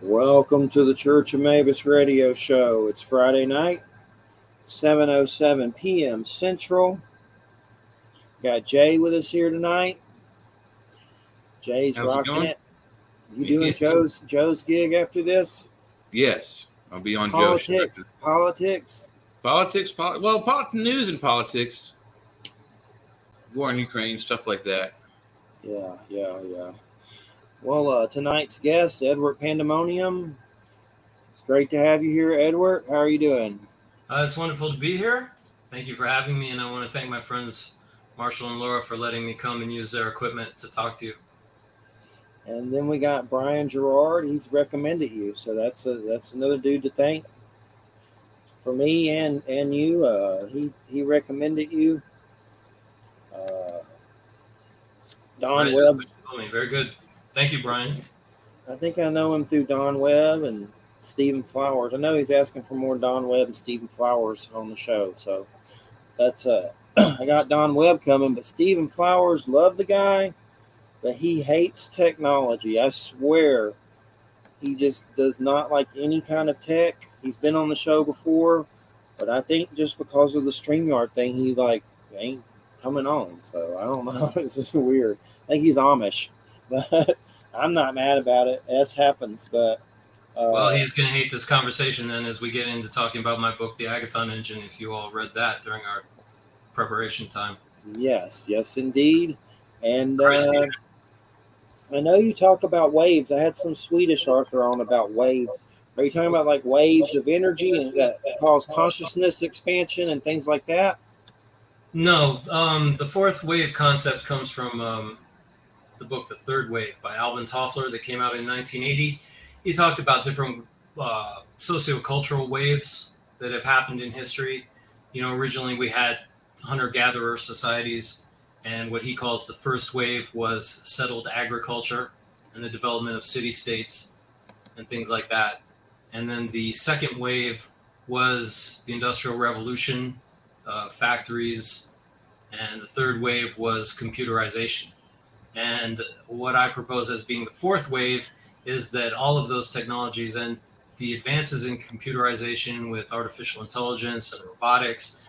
Welcome to the Church of Mabus radio show. It's Friday night, 7:07 p.m. Central. Got Jay with us here tonight. Jay's How's it rocking going? it. You doing Joe's gig after this? Yes, I'll be on Joe's show. Politics. News and politics, war in Ukraine, stuff like that. Yeah. Well, tonight's guest, Edward Pandemonium. It's great to have you here, Edward. How are you doing? It's wonderful to be here. Thank you for having me, and I want to thank my friends Marshall and Laura for letting me come and use their equipment to talk to you. And then we got Brian Gerard. He's recommended you, so that's another dude to thank for me and you. He recommended you. Don Webb. Very good. Thank you, Brian. I think I know him through Don Webb and Stephen Flowers. I know he's asking for more Don Webb and Stephen Flowers on the show, so that's I got Don Webb coming, but Stephen Flowers, love the guy, but he hates technology. I swear, he just does not like any kind of tech. He's been on the show before, but I think just because of the StreamYard thing, he ain't coming on. So I don't know. It's just weird. I think he's Amish, but I'm not mad about it. This happens, but. Well, he's going to hate this conversation then as we get into talking about my book, The Agathon Engine, if you all read that during our preparation time. Yes, indeed. And I know you talk about waves. I had some Swedish author on about waves. Are you talking about like waves of energy and that cause consciousness expansion and things like that? No, the fourth wave concept comes from the book, The Third Wave by Alvin Toffler that came out in 1980. He talked about different sociocultural waves that have happened in history. Originally we had hunter-gatherer societies, and what he calls the first wave was settled agriculture and the development of city-states and things like that. And then the second wave was the Industrial Revolution, factories, and the third wave was computerization. And what I propose as being the fourth wave is that all of those technologies and the advances in computerization with artificial intelligence and robotics,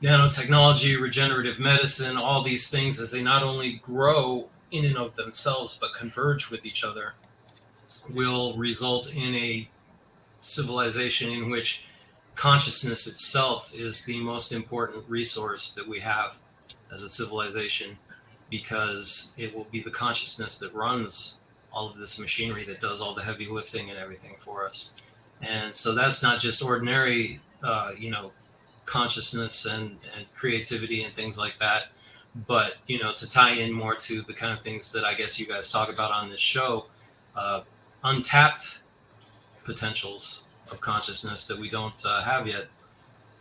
nanotechnology, regenerative medicine, all these things, as they not only grow in and of themselves but converge with each other, will result in a civilization in which consciousness itself is the most important resource that we have as a civilization, because it will be the consciousness that runs all of this machinery that does all the heavy lifting and everything for us. And so that's not just ordinary, consciousness and creativity and things like that, but, to tie in more to the kind of things that I guess you guys talk about on this show, untapped potentials of consciousness that we don't have yet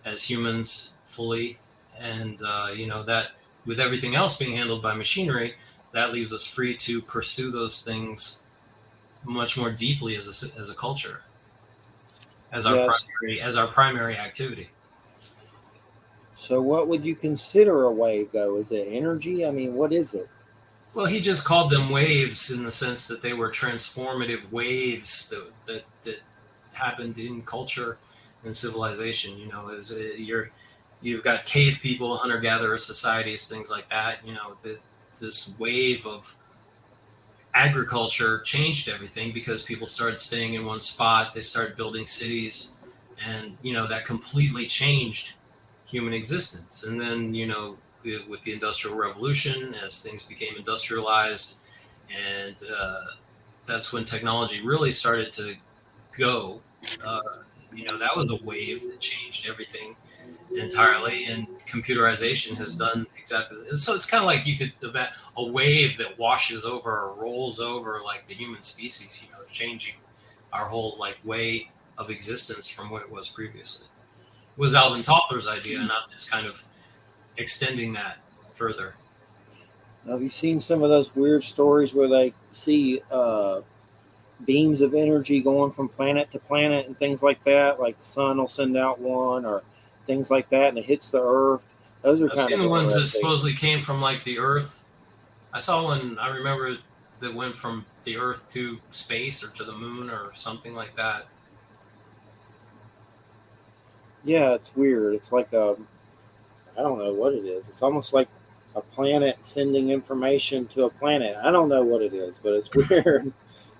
as humans fully. And, that with everything else being handled by machinery, that leaves us free to pursue those things much more deeply as a culture, as our primary activity. So what would you consider a wave, though? Is it energy? I mean, what is it? Well, he just called them waves in the sense that they were transformative waves that happened in culture and civilization. You've got cave people, hunter-gatherer societies, things like that. This wave of agriculture changed everything because people started staying in one spot. They started building cities, and that completely changed human existence. And then with the Industrial Revolution, as things became industrialized, and that's when technology really started to go. That was a wave that changed everything entirely, and computerization has done exactly. So it's kind of like you could a wave that washes over or rolls over like the human species, changing our whole way of existence from what it was previously. It was Alvin Toffler's idea, and I'm just kind of extending that further. Have you seen some of those weird stories where they see beams of energy going from planet to planet and things like that? Like the sun will send out one or things like that, and it hits the Earth. Those are I've seen the ones that supposedly came from the Earth. I saw one. I remember that went from the Earth to space or to the moon or something like that. Yeah, it's weird. It's like I don't know what it is. It's almost like a planet sending information to a planet. I don't know what it is, but it's weird.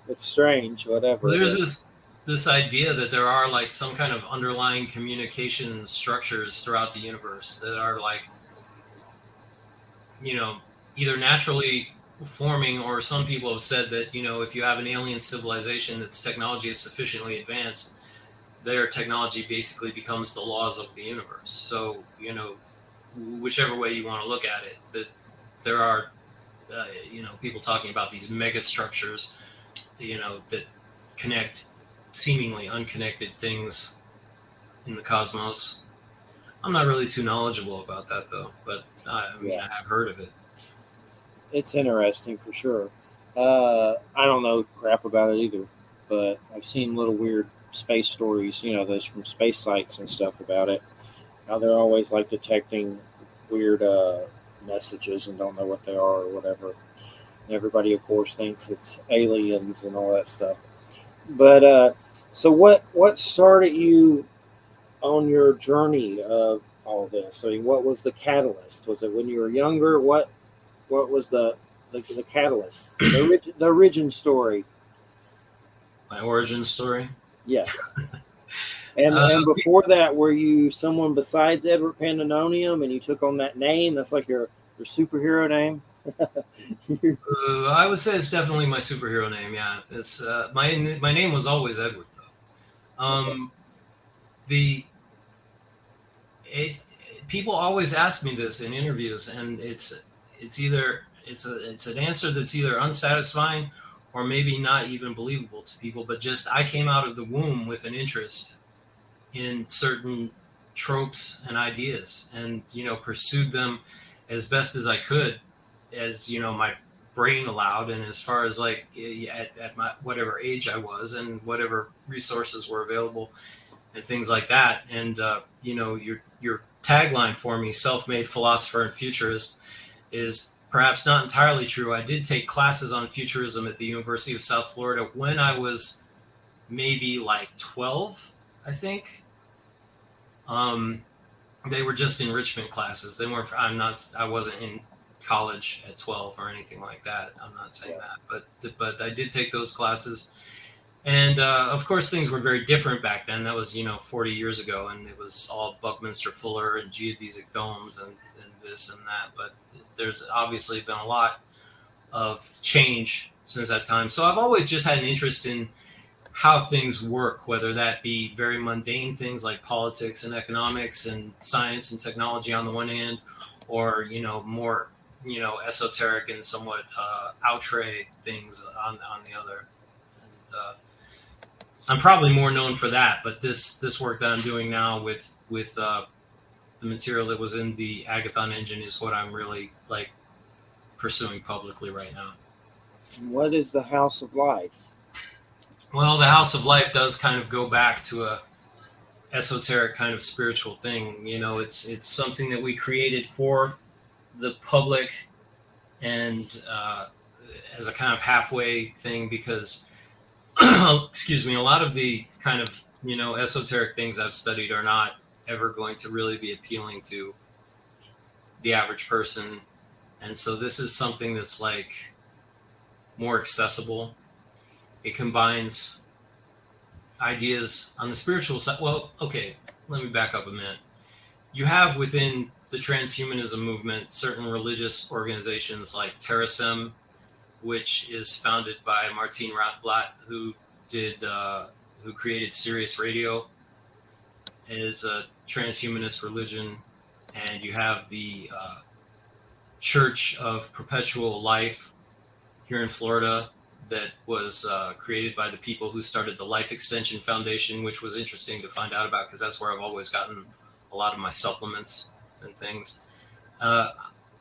It's strange, whatever it There's is. this idea that there are like some kind of underlying communication structures throughout the universe that are like, either naturally forming, or some people have said that, if you have an alien civilization that's technology is sufficiently advanced, their technology basically becomes the laws of the universe. So, whichever way you want to look at it, that there are, people talking about these mega structures, that connect seemingly unconnected things in the cosmos. I'm not really too knowledgeable about that though, but Yeah, I have heard of it. it's interesting for sure. I don't know crap about it either, but I've seen little weird space stories, those from space sites and stuff about it. How they're always like detecting weird messages and don't know what they are or whatever. And everybody, of course, thinks it's aliens and all that stuff. But so what started you on your journey of all this? I mean, what was the catalyst? Was it when you were younger? What was the catalyst? The origin story. My origin story. Yes. And Uh, and before that, were you someone besides Edward Pandemonium, and you took on that name? That's like your superhero name. I would say it's definitely my superhero name. Yeah, it's my name was always Edward though. Okay. The it People always ask me this in interviews, and it's an answer that's either unsatisfying or maybe not even believable to people. But just I came out of the womb with an interest in certain tropes and ideas, and pursued them as best as I could, as my brain allowed, and as far as like at my whatever age I was and whatever resources were available and things like that. And your tagline for me, self-made philosopher and futurist, is perhaps not entirely true. I did take classes on futurism at the University of South Florida when I was maybe like 12, I think. um, they were just enrichment classes. They weren't. I wasn't in college at 12 or anything like that. I'm not saying Yeah. that, but I did take those classes, and of course things were very different back then. That was 40 years ago, and it was all Buckminster Fuller and geodesic domes and this and that. But there's obviously been a lot of change since that time. So I've always just had an interest in how things work, whether that be very mundane things like politics and economics and science and technology on the one hand, or more esoteric and somewhat outre things on the other. And I'm probably more known for that, but this work that I'm doing now with the material that was in the Agathon engine is what I'm really like pursuing publicly right now. What is the House of Life? Well, the House of Life does kind of go back to a esoteric kind of spiritual thing. It's something that we created for the public, and as a kind of halfway thing, because excuse me, a lot of the kind of esoteric things I've studied are not ever going to really be appealing to the average person, and so this is something that's like more accessible. It combines ideas on the spiritual side. Well, okay, let me back up a minute. You have within the transhumanism movement certain religious organizations like Terasem, which is founded by Martine Rothblatt, who created Sirius Radio. It is a transhumanist religion, and you have the Church of Perpetual Life here in Florida, that was created by the people who started the Life Extension Foundation, which was interesting to find out about because that's where I've always gotten a lot of my supplements and things. And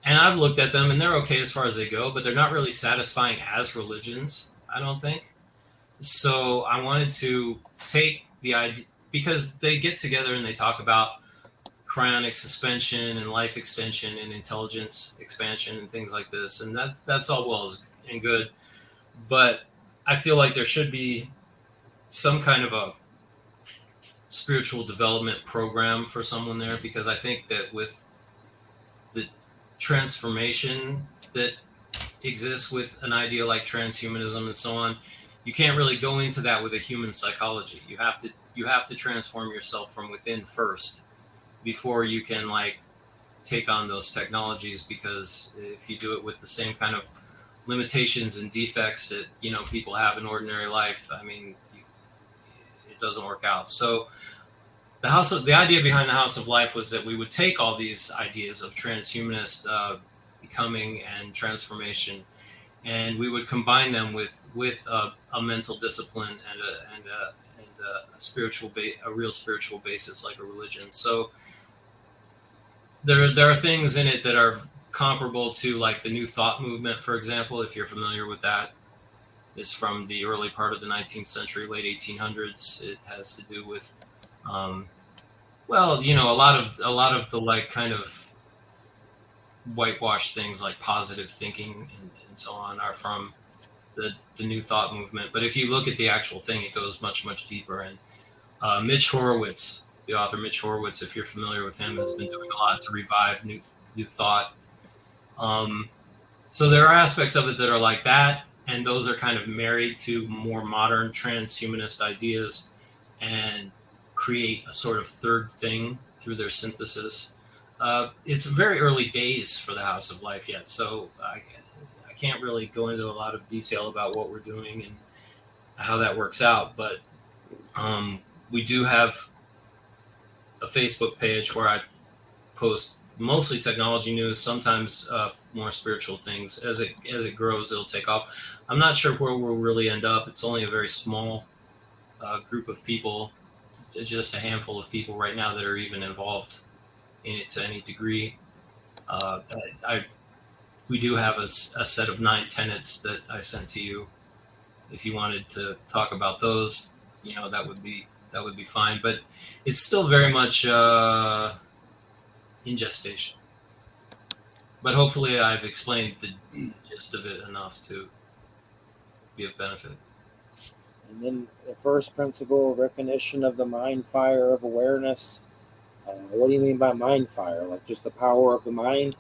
I've looked at them, and they're okay as far as they go, but they're not really satisfying as religions, I don't think. So I wanted to take the idea, because they get together and they talk about cryonic suspension and life extension and intelligence expansion and things like this, and that's all well and good. but I feel like there should be some kind of a spiritual development program for someone there, because I think that with the transformation that exists with an idea like transhumanism and so on, you can't really go into that with a human psychology. You have to transform yourself from within first before you can like take on those technologies, because if you do it with the same kind of limitations and defects that people have in ordinary life, I mean, it doesn't work out. So the idea behind the House of Life was that we would take all these ideas of transhumanist becoming and transformation, and we would combine them with a mental discipline and a real spiritual basis like a religion. So there are things in it that are comparable to like the New Thought movement, for example, if you're familiar with that. It's from the early part of the 19th century, late 1800s. It has to do with well, a lot of the like kind of whitewashed things like positive thinking and so on are from the New Thought movement. But if you look at the actual thing, it goes much, much deeper. And Mitch Horowitz, the author Mitch Horowitz, if you're familiar with him, has been doing a lot to revive New Thought. So there are aspects of it that are like that, and those are kind of married to more modern transhumanist ideas and create a sort of third thing through their synthesis. It's very early days for the House of Life yet, so I can't really go into a lot of detail about what we're doing and how that works out, but we do have a Facebook page where I post mostly technology news, sometimes more spiritual things. As it grows, it'll take off. I'm not sure where we'll really end up. It's only a very small group of people, just a handful of people right now that are even involved in it to any degree. We do have a set of 9 tenets that I sent to you. If you wanted to talk about those, that would be fine. But it's still very much in gestation. But hopefully, I've explained the gist of it enough to be of benefit. And then the first principle, recognition of the mind fire of awareness. What do you mean by mind fire? Like just the power of the mind?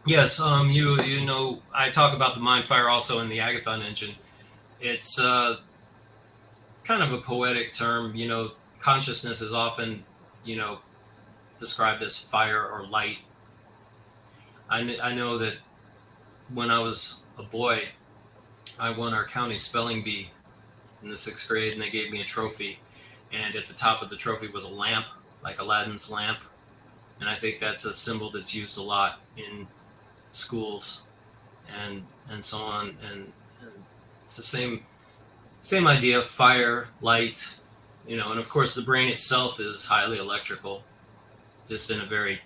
Yes, I talk about the mind fire also in the Agathon engine. It's kind of a poetic term. Consciousness is often, described as fire or light. I know that when I was a boy, I won our county spelling bee in the 6th grade, and they gave me a trophy. And at the top of the trophy was a lamp, like Aladdin's lamp. And I think that's a symbol that's used a lot in schools and so on. And it's the same idea of fire, light, and of course the brain itself is highly electrical, just in a very,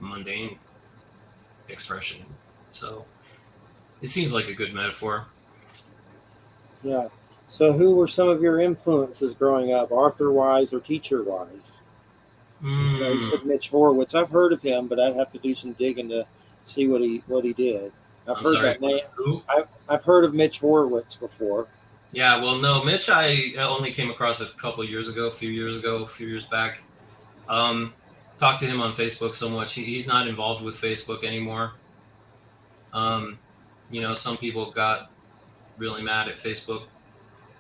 mundane expression. So it seems like a good metaphor. Yeah. So who were some of your influences growing up, author-wise or teacher-wise? You said Mitch Horowitz. I've heard of him, but I'd have to do some digging to see what he did. I've heard of Mitch Horowitz before. Yeah, well, no, Mitch, I only came across a couple of years ago, a few years back. Talked to him on Facebook so much. He's not involved with Facebook anymore. Some people got really mad at Facebook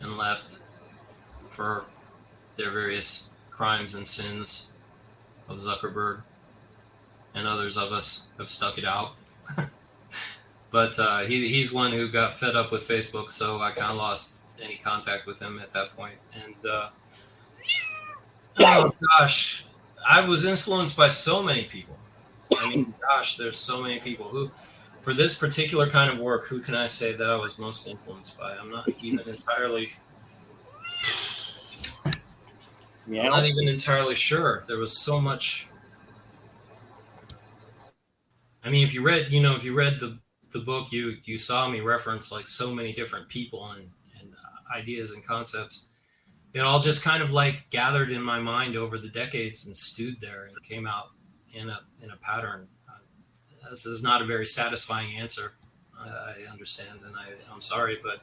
and left for their various crimes and sins of Zuckerberg, and others of us have stuck it out. But he's one who got fed up with Facebook, so I kind of lost any contact with him at that point. And oh gosh, I was influenced by so many people. I mean, gosh, there's so many people who, for this particular kind of work, who can I say that I was most influenced by? I'm not even entirely. Yeah. I'm not even entirely sure. There was so much. I mean, if you read the book, you saw me reference like so many different people and ideas and concepts. It all just kind of like gathered in my mind over the decades and stewed there and came out in a pattern. This is not a very satisfying answer. I understand, and I'm sorry, but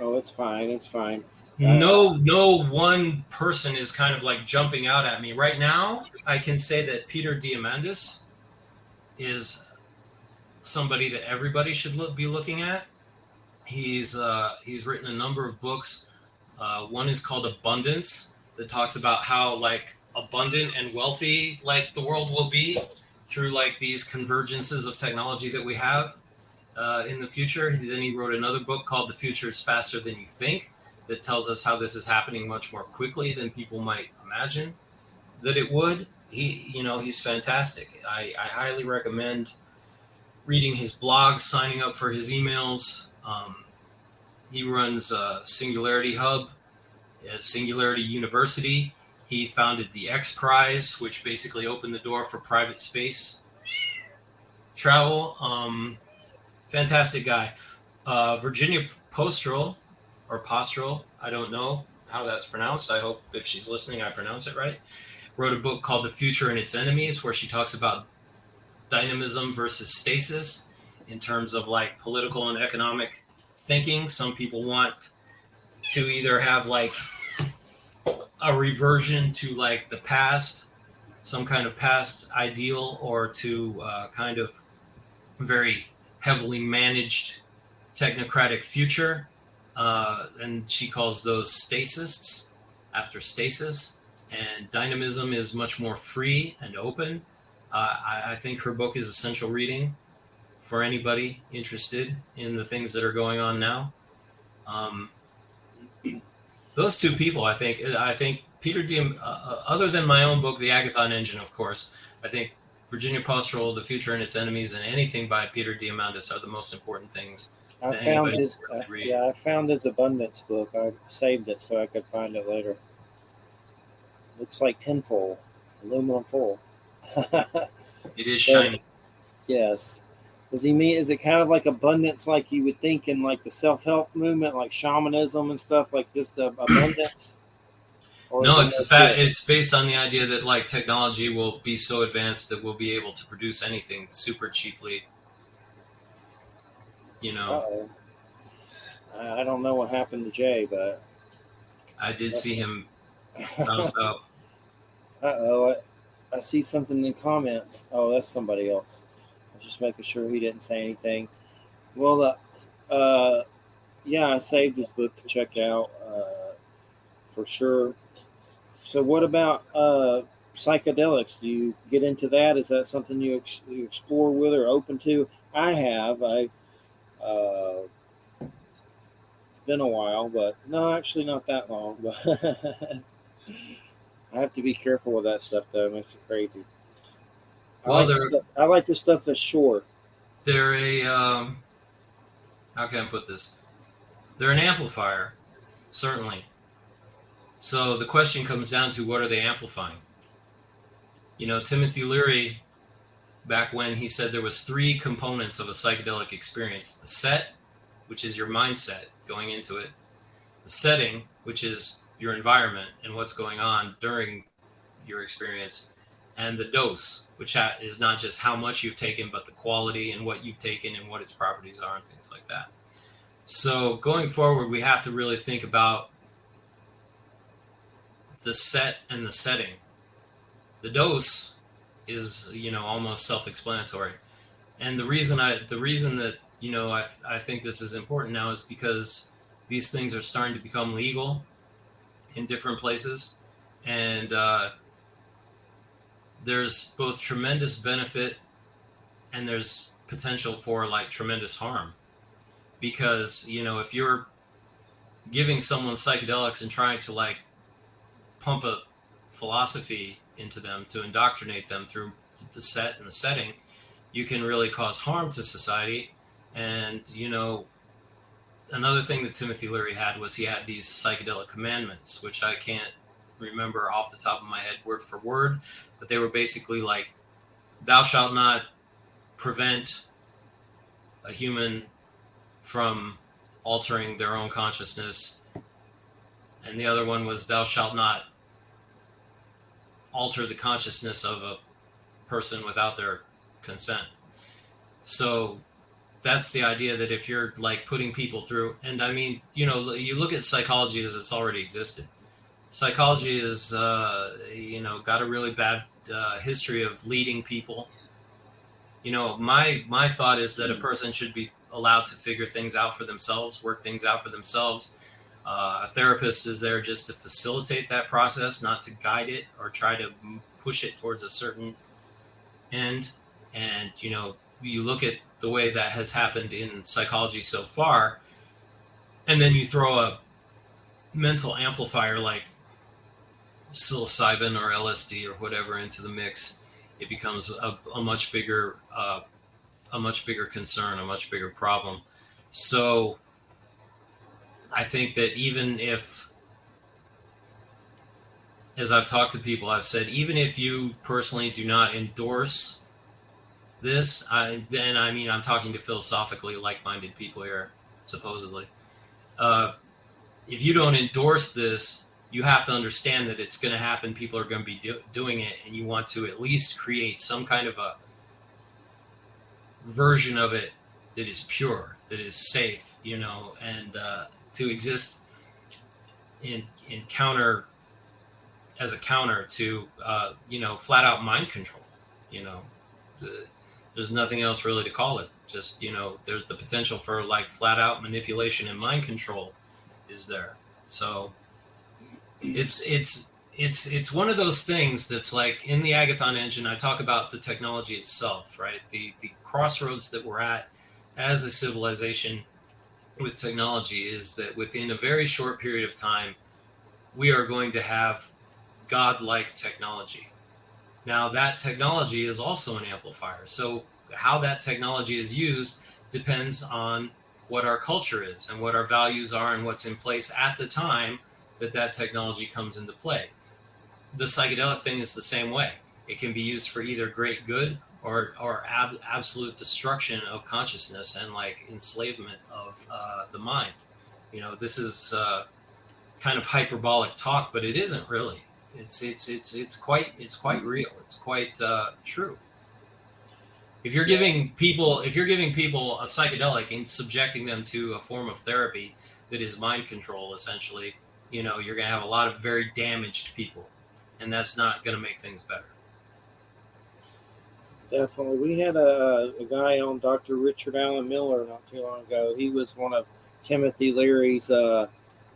Oh, it's fine. It's fine. no one person is kind of like jumping out at me right now. I can say that Peter Diamandis is somebody that everybody should be looking at. He's written a number of books. One is called Abundance, that talks about how like abundant and wealthy like the world will be through like these convergences of technology that we have in the future. Then he wrote another book called The Future is Faster Than You Think, that tells us how this is happening much more quickly than people might imagine that it would. He's fantastic. I highly recommend reading his blogs, signing up for his emails. He runs Singularity Hub at Singularity University. He founded the X Prize, which basically opened the door for private space travel. Fantastic guy. Virginia Postrel, or Postrel, I don't know how that's pronounced. I hope if she's listening, I pronounce it right. Wrote a book called The Future and Its Enemies, where she talks about dynamism versus stasis in terms of like political and economic thinking. Some people want to either have like a reversion to like the past, some kind of past ideal, or to kind of very heavily managed technocratic future. And she calls those stasists after stasis. And dynamism is much more free and open. I think her book is essential reading for anybody interested in the things that are going on now. Those two people, I think Peter Diem, other than my own book, The Agathon Engine, of course, I think Virginia Postrel, The Future and Its Enemies, and anything by Peter Diamandis are the most important things I that found anybody his should really read. I found his abundance book. I saved it so I could find it later. Looks like tinfoil, aluminum foil. It is shiny. Yes. Does he mean? Is it kind of like abundance, like you would think in like the self-help movement, like shamanism and stuff, like just abundance? Or No, is it's it the fact. more It's based on the idea that like technology will be so advanced that we'll be able to produce anything super cheaply. You know, Uh-oh. I don't know what happened to Jay, but I did see him bounce out. uh-oh, I see something in the comments. Oh, that's somebody else. I was just making sure he didn't say anything. Well, yeah, I saved this book to check out for sure. So, what about psychedelics? Do you get into that? Is that something you explore with or open to? I have. Uh, been a while, but no, actually not that long. But I have to be careful with that stuff, though. It makes it crazy. Well, I like the stuff that's short. they're a how can I put this? They're an amplifier, certainly. So the question comes down to what are they amplifying? You know, Timothy Leary, back when he said there was three components of a psychedelic experience: the set, which is your mindset going into it; the setting, which is your environment and what's going on during your experience; and the dose, which is not just how much you've taken, but the quality and what you've taken and what its properties are and things like that. So going forward, we have to really think about the set and the setting. The dose is, almost self-explanatory. And the reason that, I think this is important now is because these things are starting to become legal in different places. And there's both tremendous benefit and there's potential for like tremendous harm. Because, if you're giving someone psychedelics and trying to like pump a philosophy into them to indoctrinate them through the set and the setting, you can really cause harm to society. And, another thing that Timothy Leary had was he had these psychedelic commandments, which I can't remember off the top of my head word for word, but they were basically like, thou shalt not prevent a human from altering their own consciousness. And the other one was, thou shalt not alter the consciousness of a person without their consent. So that's the idea that if you're like putting people through, and I mean, you know, you look at psychology as it's already existed. Psychology is, you know, got a really bad history of leading people. You know, my thought is that a person should be allowed to figure things out for themselves, work things out for themselves. A therapist is there just to facilitate that process, not to guide it or try to push it towards a certain end. And, you know, you look at the way that has happened in psychology so far, and then you throw a mental amplifier like psilocybin or LSD or whatever into the mix, it becomes a much bigger concern, a much bigger problem. So I think that even if, as I've talked to people, I've said, even if you personally do not endorse this, then I mean, I'm talking to philosophically like-minded people here, supposedly. If you don't endorse this, you have to understand that it's going to happen. People are going to be doing it, and you want to at least create some kind of a version of it that is pure, that is safe, you know, and to exist in counter, as a counter to, you know, flat out mind control. You know, there's nothing else really to call it. Just, you know, there's the potential for like flat out manipulation and mind control is there. So it's one of those things that's like in the Agathon engine. I talk about the technology itself, right? The crossroads that we're at as a civilization with technology is that within a very short period of time, we are going to have godlike technology. Now, that technology is also an amplifier. So how that technology is used depends on what our culture is and what our values are and what's in place at the time that technology comes into play. The psychedelic thing is the same way. It can be used for either great good or absolute destruction of consciousness and like enslavement of the mind. You know, this is kind of hyperbolic talk, but it isn't really. It's quite real. It's quite true. If you're giving people a psychedelic and subjecting them to a form of therapy that is mind control, essentially, you know, you're going to have a lot of very damaged people, and that's not going to make things better. Definitely. We had a guy on, Dr. Richard Allen Miller, not too long ago. He was one of Timothy Leary's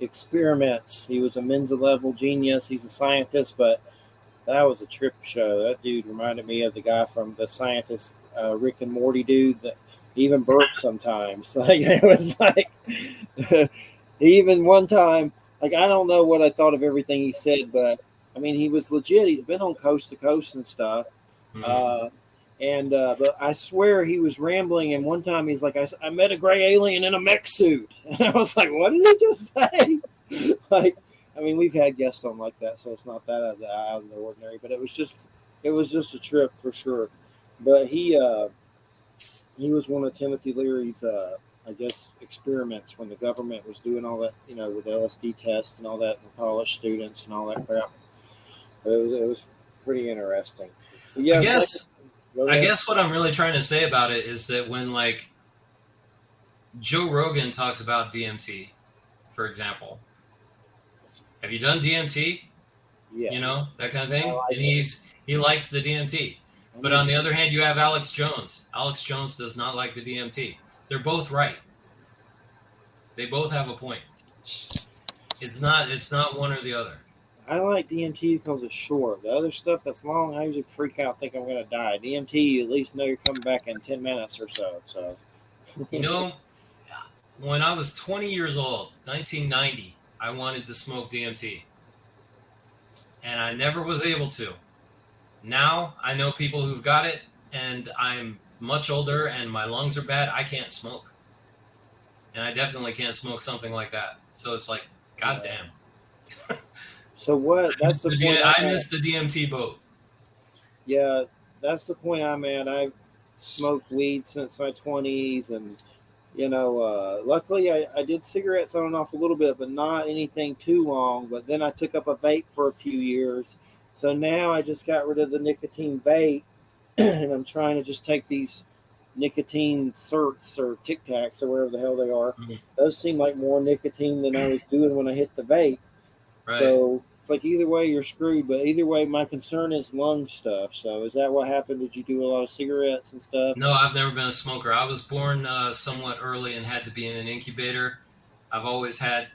experiments. He was a Mensa level genius. He's a scientist, but that was a trip show. That dude reminded me of the guy from The Scientist, Rick and Morty dude that even burped sometimes. Like, it was like, even one time, like, I don't know what I thought of everything he said, but I mean, he was legit. He's been on Coast to Coast and stuff. Mm-hmm. But I swear he was rambling, and one time he's like, I met a gray alien in a mech suit. And I was like, what did he just say? Like, I mean, we've had guests on like that, so it's not that out of the ordinary, but it was just a trip for sure. But he was one of Timothy Leary's, I guess, experiments when the government was doing all that, you know, with LSD tests and all that for college students and all that crap. But it was pretty interesting. But yeah, I guess what I'm really trying to say about it is that when like Joe Rogan talks about DMT, for example, have you done DMT? Yes. You know, that kind of thing. Like and he likes the DMT. But on the other hand, you have Alex Jones. Alex Jones does not like the DMT. They're both right. They both have a point. It's not one or the other. I like DMT because it's short. The other stuff that's long, I usually freak out, think I'm going to die. DMT, you at least know you're coming back in 10 minutes or so. So, you know, when I was 20 years old, 1990, I wanted to smoke DMT. And I never was able to. Now I know people who've got it, and I'm much older and my lungs are bad. I can't smoke. And I definitely can't smoke something like that. So it's like, goddamn. So what? That's the point. I missed the DMT boat. Yeah, that's the point I'm at. I've smoked weed since my 20s, and you know, luckily I did cigarettes on and off a little bit, but not anything too long. But then I took up a vape for a few years, so now I just got rid of the nicotine vape, and I'm trying to just take these nicotine certs or Tic Tacs or whatever the hell they are. Mhm. Those seem like more nicotine than I was doing when I hit the vape. Right. So it's like either way you're screwed. But either way, my concern is lung stuff. So is that what happened? Did you do a lot of cigarettes and stuff? No, I've never been a smoker. I was born somewhat early and had to be in an incubator. I've always had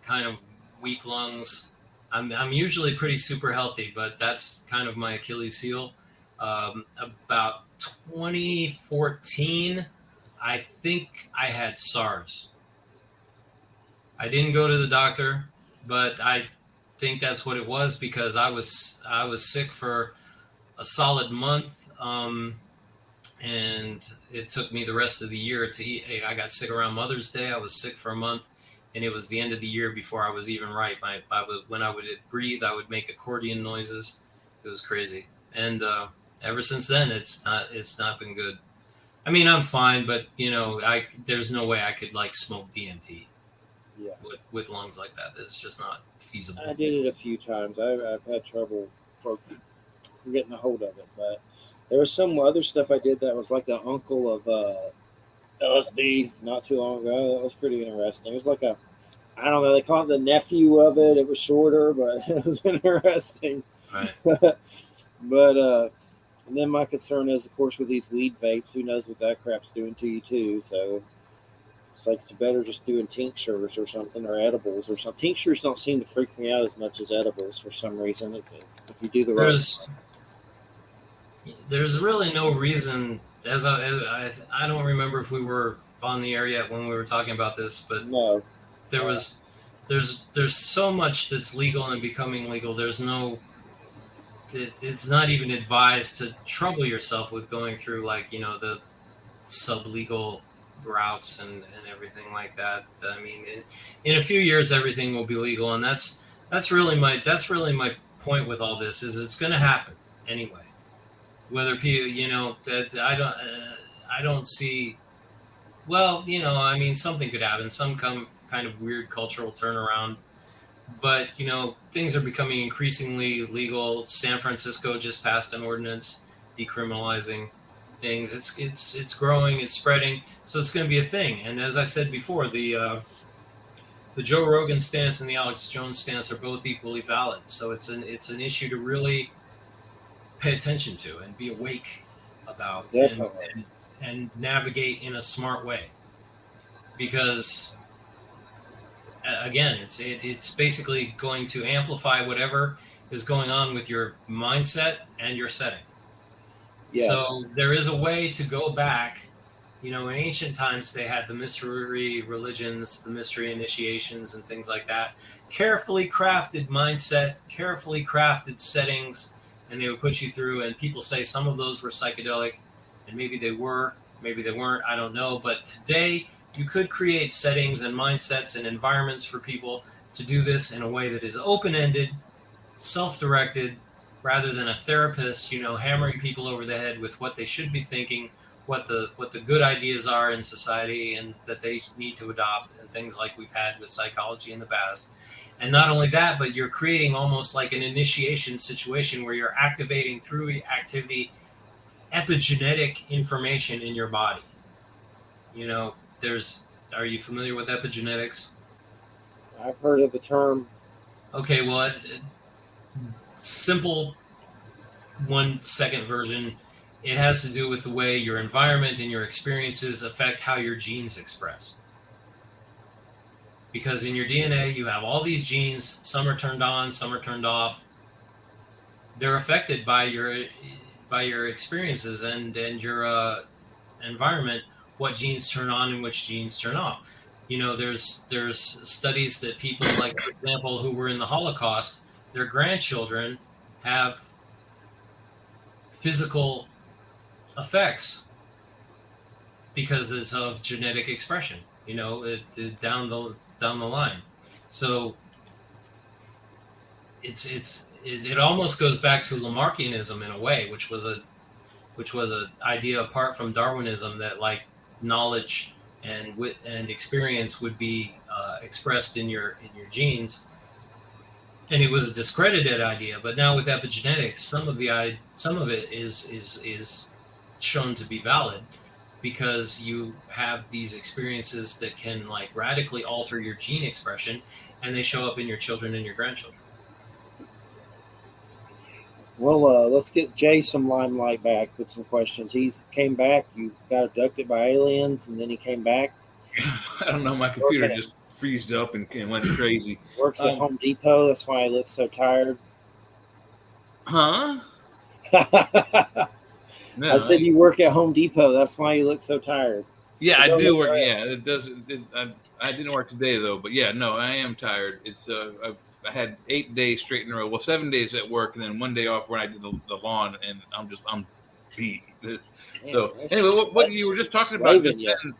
kind of weak lungs. I'm usually pretty super healthy, but that's kind of my Achilles heel. About 2014, I think I had SARS. I didn't go to the doctor, but I think that's what it was because I was sick for a solid month, and it took me the rest of the year to eat. I got sick around Mother's Day. I was sick for a month, and it was the end of the year before I was even right. When I would breathe, I would make accordion noises. It was crazy, and ever since then, it's not been good. I mean, I'm fine, but there's no way I could like smoke DMT Yeah. with lungs like that. It's just not feasible. I did it a few times. I've had trouble getting a hold of it, but there was some other stuff I did that was like the uncle of LSD not too long ago. That was pretty interesting. It was like I don't know, they call it the nephew of it. It was shorter, but it was interesting. Right. But and then my concern is, of course, with these weed vapes, who knows what that crap's doing to you too. So it's like you better just doing tinctures or something, or edibles or something. Tinctures don't seem to freak me out as much as edibles for some reason. If you do the right. There's really no reason. I don't remember if we were on the air yet when we were talking about this, but No. there's so much that's legal and becoming legal. It's not even advised to trouble yourself with going through like the sublegal routes and everything like that. I mean, in a few years everything will be legal, and that's really my point with all this is it's going to happen anyway. Whether people, that I don't see. Well, I mean, something could happen, some kind of weird cultural turnaround. But things are becoming increasingly legal. San Francisco just passed an ordinance decriminalizing things. It's growing, it's spreading, so it's going to be a thing. And as I said before, the Joe Rogan stance and the Alex Jones stance are both equally valid. So it's an issue to really pay attention to and be awake about, Definitely. and navigate in a smart way, because again, it's basically going to amplify whatever is going on with your mindset and your setting. Yes. So there is a way to go back. In ancient times, they had the mystery religions, the mystery initiations, and things like that. Carefully crafted mindset, carefully crafted settings, and they would put you through. And people say some of those were psychedelic, and maybe they were, maybe they weren't. I don't know. But today, you could create settings and mindsets and environments for people to do this in a way that is open-ended, self-directed, rather than a therapist, hammering people over the head with what they should be thinking, what the good ideas are in society and that they need to adopt, and things like we've had with psychology in the past. And not only that, but you're creating almost like an initiation situation where you're activating through activity epigenetic information in your body. Are you familiar with epigenetics? I've heard of the term. Okay, well, simple 1 second version, it has to do with the way your environment and your experiences affect how your genes express. Because in your DNA, you have all these genes, some are turned on, some are turned off. They're affected by your experiences and your environment, what genes turn on and which genes turn off. There's studies that people, like, for example, who were in the Holocaust, their grandchildren have physical effects because it's of genetic expression, down the line. So it almost goes back to Lamarckianism in a way, which was a idea apart from Darwinism, that like knowledge and experience would be expressed in your genes, and it was a discredited idea. But now with epigenetics, some of it is shown to be valid, because you have these experiences that can like radically alter your gene expression, and they show up in your children and your grandchildren. Well, let's get Jay some limelight back with some questions. He came back. You got abducted by aliens, and then he came back. I don't know. My computer just freezed up and went crazy. Works at Home Depot. That's why he looks so tired. Huh? No, I said you work at Home Depot. That's why you look so tired. Yeah, I do work. Yeah, it doesn't. I didn't work today though, but yeah, no, I am tired. It's I had 8 days straight in a row. Well, 7 days at work, and then 1 day off when I did the lawn, and I'm beat. So anyway, what you were just talking about just then,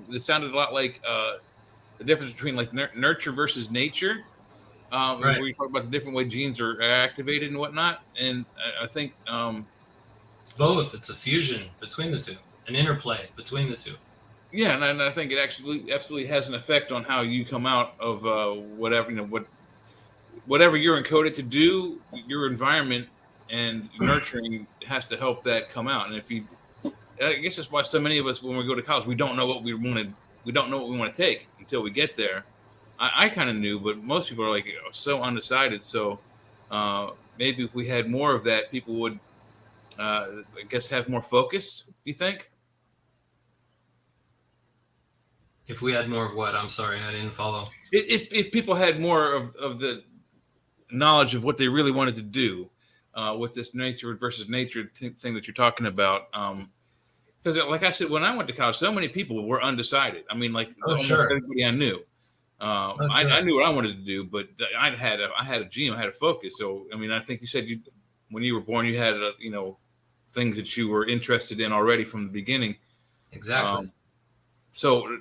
it sounded a lot like the difference between like nurture versus nature. Right. Where you talk about the different way genes are activated and whatnot, and I think it's both. It's a fusion between the two, an interplay between the two. Yeah, and I think it actually absolutely has an effect on how you come out of whatever whatever you're encoded to do. Your environment and nurturing has to help that come out. And I guess that's why so many of us, when we go to college, we don't know what we want to take until we get there. I kind of knew, but most people are like so undecided. So maybe if we had more of that, people would, I guess, have more focus. You think? If we had more of what? I'm sorry, I didn't follow. If people had more of the knowledge of what they really wanted to do with this nature versus nature thing that you're talking about, because like I said, when I went to college, so many people were undecided. I mean, like almost everybody I knew. I knew what I wanted to do, but I had a dream, I had a focus. So I mean, I think you said when you were born, you had things that you were interested in already from the beginning. Exactly. So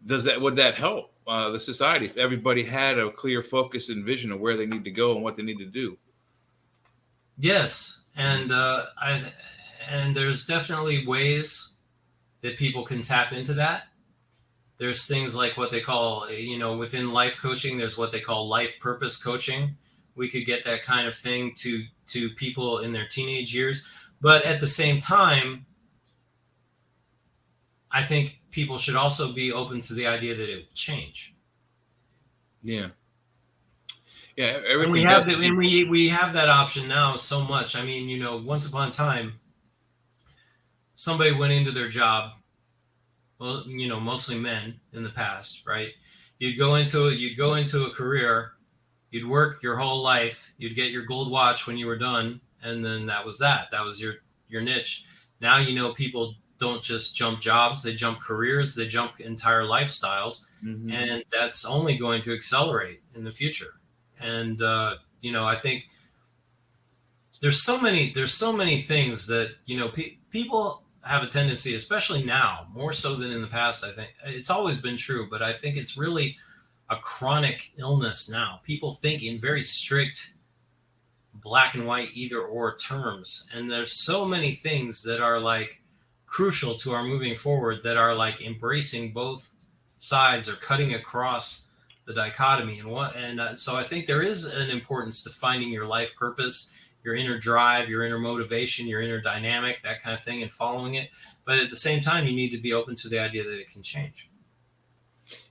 would that help the society if everybody had a clear focus and vision of where they need to go and what they need to do? Yes, and and there's definitely ways that people can tap into that. There's things like what they call, within life coaching, there's what they call life purpose coaching. We could get that kind of thing to people in their teenage years, but at the same time, I think people should also be open to the idea that it will change. Yeah. And we have we have that option now so much. I mean, once upon a time, somebody went into their job. Well, mostly men in the past, right? You'd go into a career, you'd work your whole life, you'd get your gold watch when you were done, and then that was that. That was your niche. Now people don't just jump jobs, they jump careers, they jump entire lifestyles, and that's only going to accelerate in the future. And I think there's so many things that people have a tendency, especially now, more so than in the past. I think it's always been true, but I think it's really a chronic illness now. People think in very strict black and white either or terms, and there's so many things that are like crucial to our moving forward that are like embracing both sides or cutting across the dichotomy so I think there is an importance to finding your life purpose, your inner drive, your inner motivation, your inner dynamic, that kind of thing, and following it. But at the same time, you need to be open to the idea that it can change.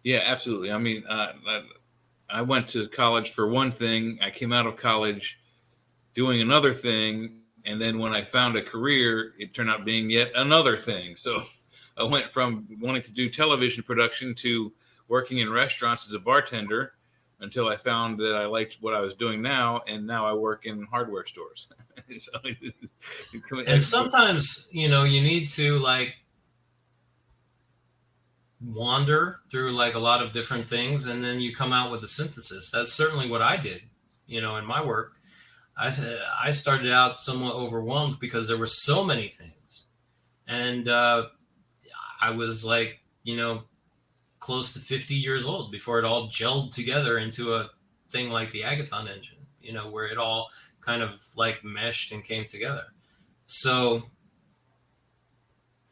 Yeah, absolutely. I mean, I went to college for one thing. I came out of college doing another thing. And then when I found a career, it turned out being yet another thing. So I went from wanting to do television production to working in restaurants as a bartender until I found that I liked what I was doing now. And now I work in hardware stores. And sometimes, you need to like wander through like a lot of different things, and then you come out with a synthesis. That's certainly what I did, in my work. I started out somewhat overwhelmed because there were so many things. And I was like, close to 50 years old before it all gelled together into a thing like the Agathon engine, where it all kind of like meshed and came together. So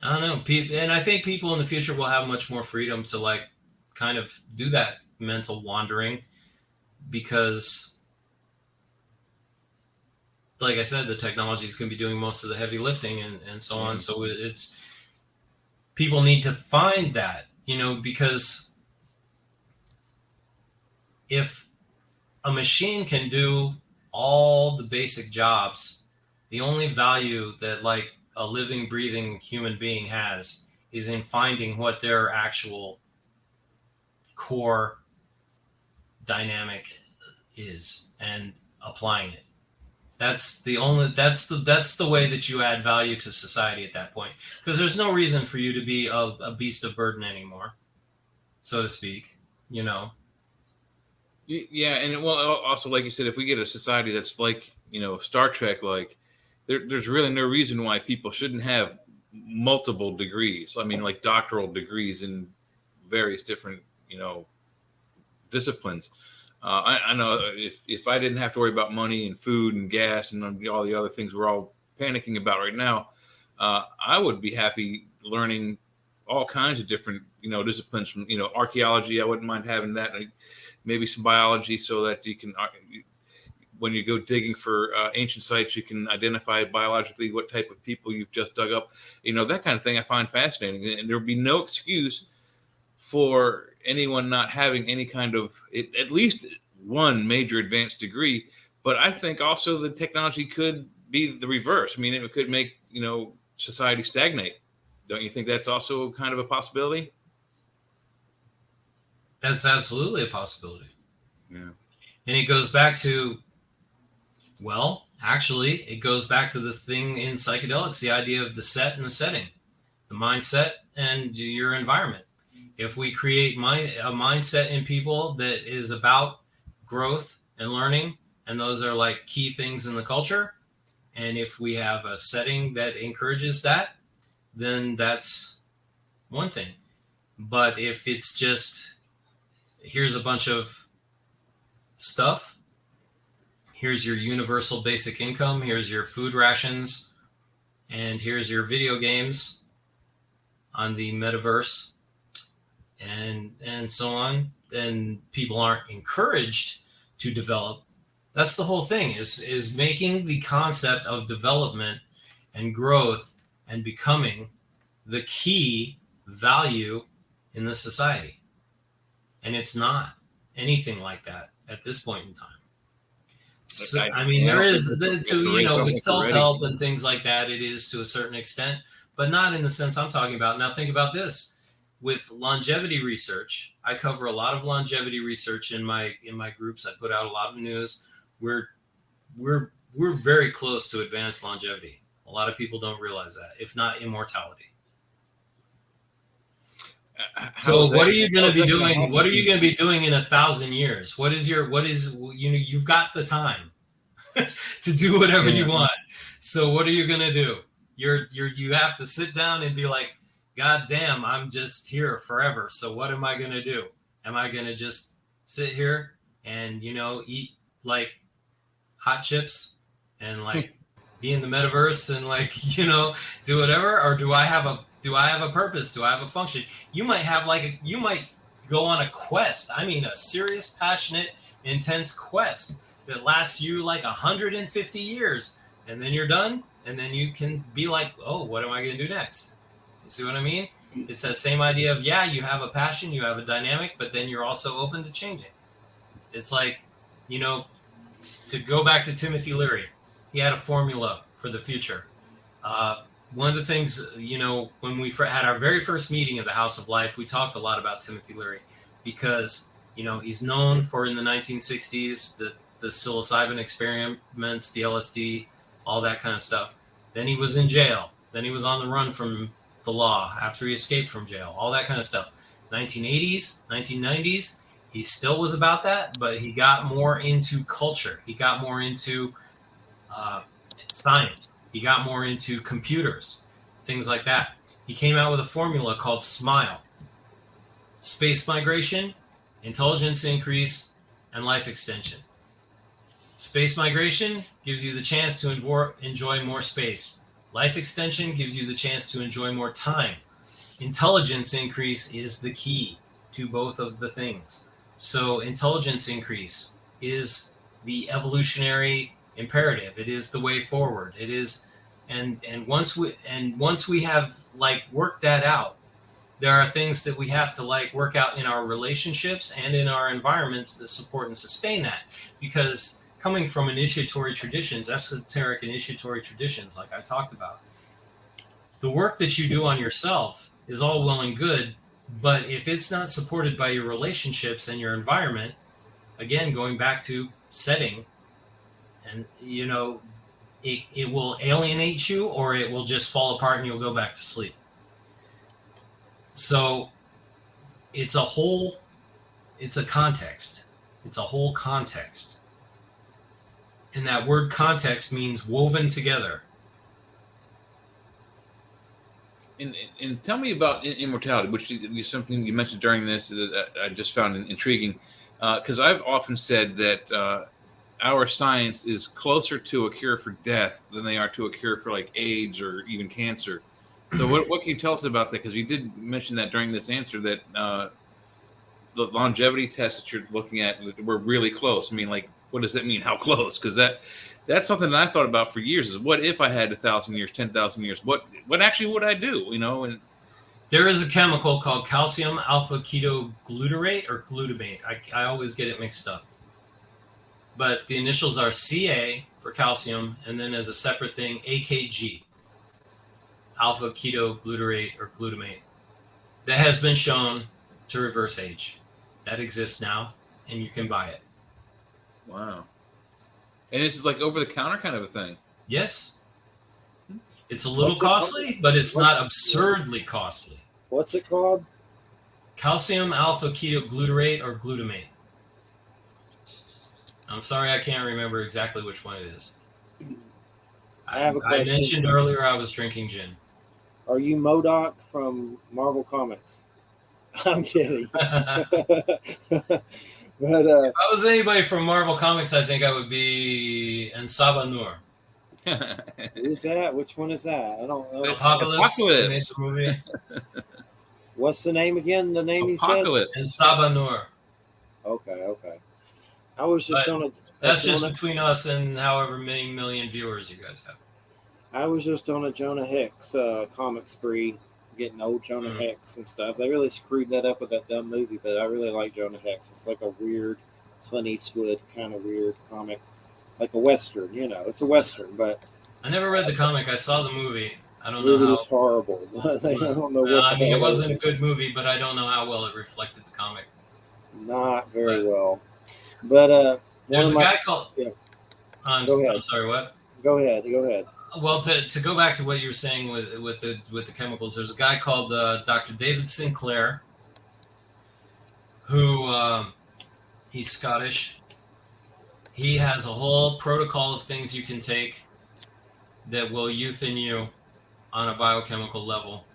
I don't know. And I think people in the future will have much more freedom to like kind of do that mental wandering because, like I said, the technology is going to be doing most of the heavy lifting and so on. So people need to find that, because if a machine can do all the basic jobs, the only value that like a living, breathing human being has is in finding what their actual core dynamic is and applying it. That's the way that you add value to society at that point, because there's no reason for you to be a beast of burden anymore, so to speak. Yeah, and also, like you said, if we get a society that's like Star Trek, like there's really no reason why people shouldn't have multiple degrees. I mean, like doctoral degrees in various different disciplines. I know if I didn't have to worry about money and food and gas and all the other things we're all panicking about right now, I would be happy learning all kinds of different disciplines. From archaeology, I wouldn't mind having that. Maybe some biology, so that you can, when you go digging for ancient sites, you can identify biologically what type of people you've just dug up. That kind of thing I find fascinating, and there would be no excuse for anyone not having any kind of at least one major advanced degree. But I think also the technology could be the reverse. I mean, it could make society stagnate. Don't you think that's also kind of a possibility? That's absolutely a possibility. Yeah. And it goes back to, well, actually, it goes back to the thing in psychedelics, the idea of the set and the setting, the mindset and your environment. If we create a mindset in people that is about growth and learning, and those are like key things in the culture, and if we have a setting that encourages that, then that's one thing. But if it's just, here's a bunch of stuff, here's your universal basic income, here's your food rations, and here's your video games on the metaverse, and so on, then people aren't encouraged to develop. That's the whole thing, is making the concept of development and growth and becoming the key value in the society. And it's not anything like that at this point in time. So, I mean, there is with self-help and things like that, it is to a certain extent, but not in the sense I'm talking about. Now think about this. With longevity research, I cover a lot of longevity research in my groups. I put out a lot of news. We're very close to advanced longevity. A lot of people don't realize that, if not immortality. So what are you going to be doing? What are you going to be doing in 1,000 years? You've got the time to do whatever you want. So what are you going to do? You have to sit down and be like, God damn, I'm just here forever. So what am I going to do? Am I going to just sit here and, eat like hot chips and like be in the metaverse and like, do whatever? Or do I have a purpose? Do I have a function? You might go on a quest. I mean, a serious, passionate, intense quest that lasts you like 150 years. And then you're done. And then you can be like, oh, what am I going to do next? You see what I mean? It's that same idea of, you have a passion, you have a dynamic, but then you're also open to changing. It's like, to go back to Timothy Leary, he had a formula for the future. One of the things, when we had our very first meeting of the House of Life, we talked a lot about Timothy Leary because, he's known for, in the 1960s, the psilocybin experiments, the LSD, all that kind of stuff. Then he was in jail. Then he was on the run from the law after he escaped from jail, all that kind of stuff. 1980s, 1990s, he still was about that, but he got more into culture. He got more into science. He got more into computers, things like that. He came out with a formula called SMILE. Space migration, intelligence increase, and life extension. Space migration gives you the chance to enjoy more space. Life extension gives you the chance to enjoy more time. Intelligence increase is the key to both of the things. So intelligence increase is the evolutionary imperative. It is the way forward. It is, and once we have like worked that out, there are things that we have to like work out in our relationships and in our environments that support and sustain that. Because coming from initiatory traditions, esoteric initiatory traditions, like I talked about, the work that you do on yourself is all well and good, but if it's not supported by your relationships and your environment, again, going back to setting, and it will alienate you, or it will just fall apart and you'll go back to sleep. So it's a context. It's a whole context. And that word context means woven together. And tell me about immortality, which is something you mentioned during this that I just found intriguing. Because I've often said that our science is closer to a cure for death than they are to a cure for like AIDS or even cancer. So what can you tell us about that? Because you did mention that during this answer that the longevity tests that you're looking at were really close. I mean, like, what does that mean? How close? Because that's something that I thought about for years. Is what if I had 1,000 years, 10,000 years? What actually would I do? And there is a chemical called calcium alpha ketoglutarate or glutamate. I always get it mixed up. But the initials are Ca for calcium, and then as a separate thing, AKG, alpha ketoglutarate or glutamate, that has been shown to reverse age. That exists now, and you can buy it. Wow. And this is like over-the-counter kind of a thing. Yes. It's a little costly, but it's not absurdly costly. What's it called? Calcium alpha ketoglutarate or glutamate. I'm sorry, I can't remember exactly which one it is. I have a question. I mentioned earlier I was drinking gin. Are you MODOK from Marvel Comics? I'm kidding. But if I was anybody from Marvel Comics, I think I would be Ensaba Nur. Who's that? Which one is that? I don't know. Apocalypse. Movie. What's the name again? The name Apocalypse. You said? Ensaba Nur. Okay. I was just on That's just between us and however many million viewers you guys have. I was just on a Jonah Hex comic spree, getting old Jonah Hex and stuff. They really screwed that up with that dumb movie, but I really like Jonah Hex. It's like a weird, Clint Eastwood kind of weird comic, like a Western, It's a Western, but... I never read the comic. I saw the movie. I don't know how... It was horrible. I don't know what I mean, it wasn't a good movie, but I don't know how well it reflected the comic. Not very well. But there's a guy called... Yeah. Go ahead. I'm sorry, what? Go ahead. Well, to go back to what you were saying with the chemicals, there's a guy called Dr. David Sinclair, who he's Scottish. He has a whole protocol of things you can take that will youthen you on a biochemical level.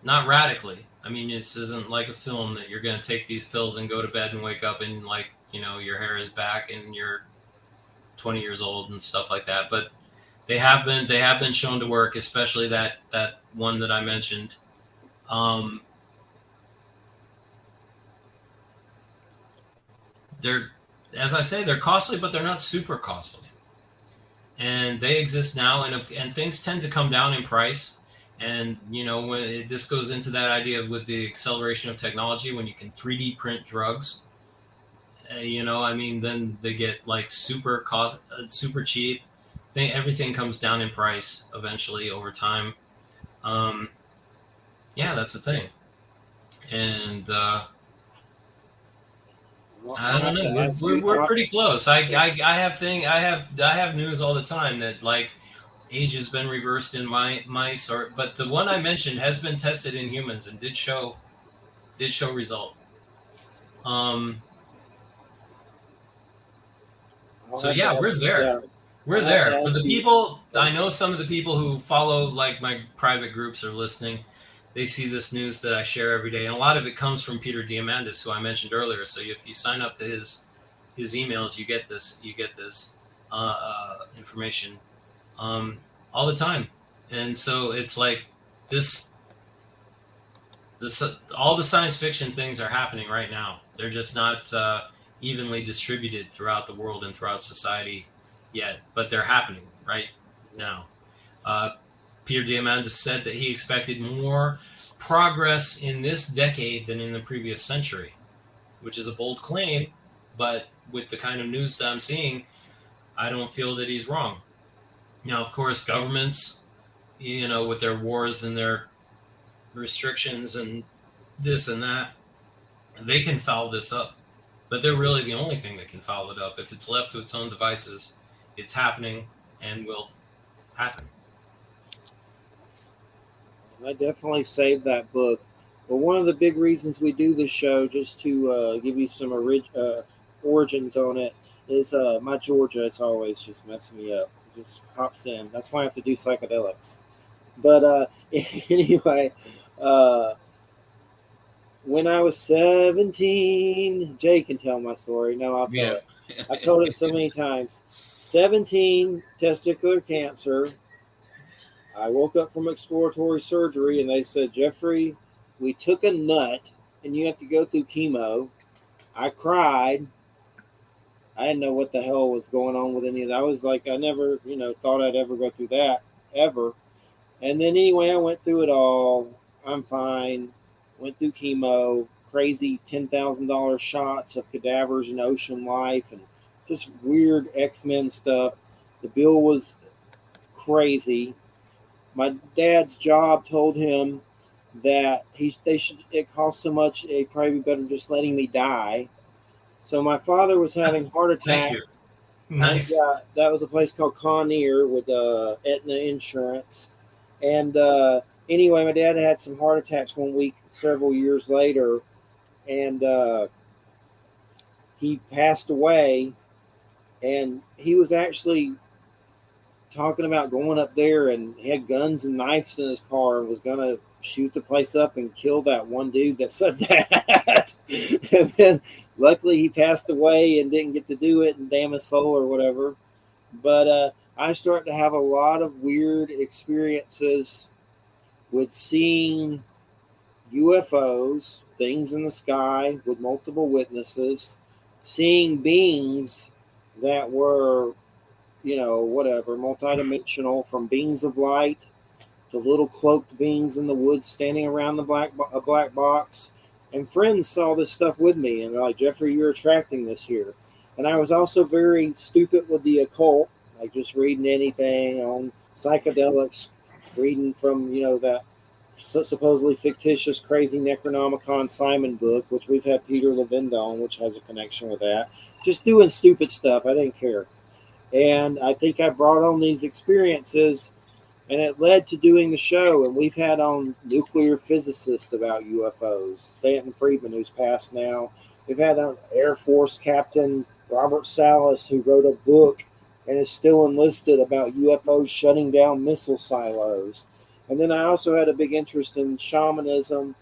Not radically. I mean, this isn't like a film that you're going to take these pills and go to bed and wake up and your hair is back and you're 20 years old and stuff like that. But they have been shown to work, especially that one that I mentioned. They're, as I say, they're costly, but they're not super costly. And they exist now, and things tend to come down in price. And, when this goes into that idea of with the acceleration of technology, when you can 3D print drugs, then they get like super cheap. Everything comes down in price eventually over time. That's the thing. And I don't know. We're pretty close. I have news all the time that like age has been reversed in mice, but the one I mentioned has been tested in humans and did show result. So yeah, we're there. Yeah. We're there. For the people, I know some of the people who follow like my private groups are listening. They see this news that I share every day, and a lot of it comes from Peter Diamandis, who I mentioned earlier. So if you sign up to his emails, you get this information all the time. And so it's like this all the science fiction things are happening right now. They're just not evenly distributed throughout the world and throughout society yet, but they're happening right now. Peter Diamandis said that he expected more progress in this decade than in the previous century, which is a bold claim, but with the kind of news that I'm seeing, I don't feel that he's wrong. Now, of course, governments, with their wars and their restrictions and this and that, they can foul this up. But they're really the only thing that can foul it up. If it's left to its own devices, it's happening and will happen. I definitely saved that book. But one of the big reasons we do this show, just to give you some origins on it, is my Georgia. It's always just messing me up. It just pops in. That's why I have to do psychedelics. But anyway, when I was 17, Jay can tell my story. No, I'll tell it. I told it so many times. 17, testicular cancer. I woke up from exploratory surgery and they said, Jeffrey, we took a nut and you have to go through chemo. I cried. I didn't know what the hell was going on with any of that. I was like, I never, thought I'd ever go through that, ever. And then anyway, I went through it all. I'm fine. Went through chemo, crazy $10,000 shots of cadavers in Ocean Life and just weird X-Men stuff. The bill was crazy. My dad's job told him that it cost so much, it'd probably be better just letting me die. So my father was having heart attacks. Thank you. Nice. That was a place called Conair with Aetna Insurance. And anyway, my dad had some heart attacks one week several years later, and he passed away. And he was actually talking about going up there, and he had guns and knives in his car and was going to shoot the place up and kill that one dude that said that. And then luckily he passed away and didn't get to do it, and damn his soul or whatever. But I started to have a lot of weird experiences with seeing UFOs, things in the sky with multiple witnesses, seeing beings that were, multidimensional, from beings of light to little cloaked beings in the woods standing around a black box. And friends saw this stuff with me, and they're like, Jeffrey, you're attracting this here. And I was also very stupid with the occult, like just reading anything on psychedelics, reading from, that supposedly fictitious, crazy Necronomicon Simon book, which we've had Peter Levin on, which has a connection with that. Just doing stupid stuff. I didn't care. And I think I brought on these experiences, and it led to doing the show. And we've had on nuclear physicists about UFOs, Stanton Friedman, who's passed now. We've had on Air Force Captain Robert Salas, who wrote a book and is still enlisted about UFOs shutting down missile silos. And then I also had a big interest in shamanism,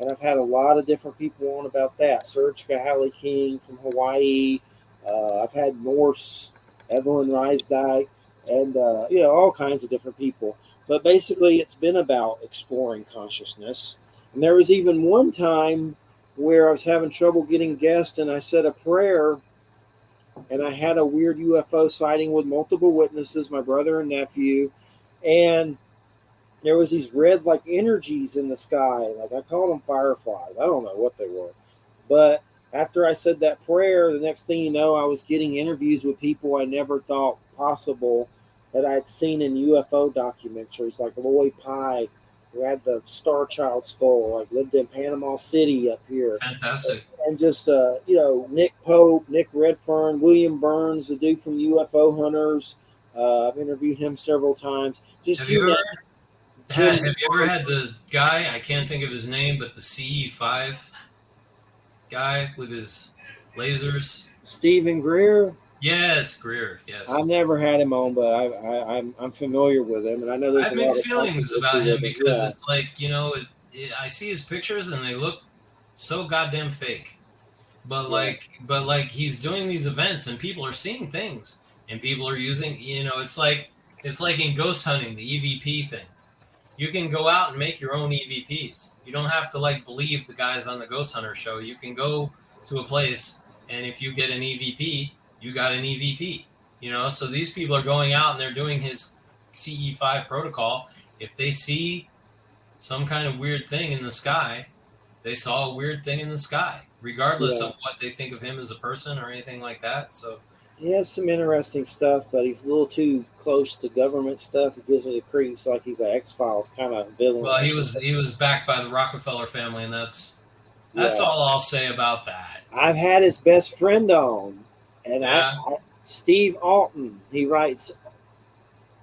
and I've had a lot of different people on about that. Serge Kahali King from Hawaii. I've had Norse, Evelyn Riesdyke, and all kinds of different people. But basically, it's been about exploring consciousness. And there was even one time where I was having trouble getting guests, and I said a prayer, and I had a weird UFO sighting with multiple witnesses, my brother and nephew, and there was these red like energies in the sky. Like I call them fireflies. I don't know what they were. But after I said that prayer, the next thing you know, I was getting interviews with people I never thought possible that I'd seen in UFO documentaries, like Lloyd Pye, who had the Star Child skull, like lived in Panama City up here. Fantastic. And just, Nick Pope, Nick Redfern, William Burns, the dude from UFO Hunters. I've interviewed him several times. Just Have you ever had the guy, I can't think of his name, but the CE5 guy with his lasers? Stephen Greer? Yes, Greer, yes. I've never had him on, but I'm familiar with him, and I know there's I have mixed feelings about him because it's like, I see his pictures and they look so goddamn fake. But like he's doing these events and people are seeing things and people are using, it's like in ghost hunting, the EVP thing. You can go out and make your own EVPs. You don't have to believe the guys on the Ghost Hunter show. You can go to a place, and if you get an EVP, you got an EVP. So these people are going out and they're doing his CE5 protocol. If they see some kind of weird thing in the sky, they saw a weird thing in the sky, regardless Yeah. of what they think of him as a person or anything like that. So He has some interesting stuff, but he's a little too close to government stuff. It gives me the creeps, like he's an X-Files kind of villain. well, or he was backed by the Rockefeller family, and that's Yeah. all I'll say about that. I've had his best friend on, and Yeah. Steve Alton. He writes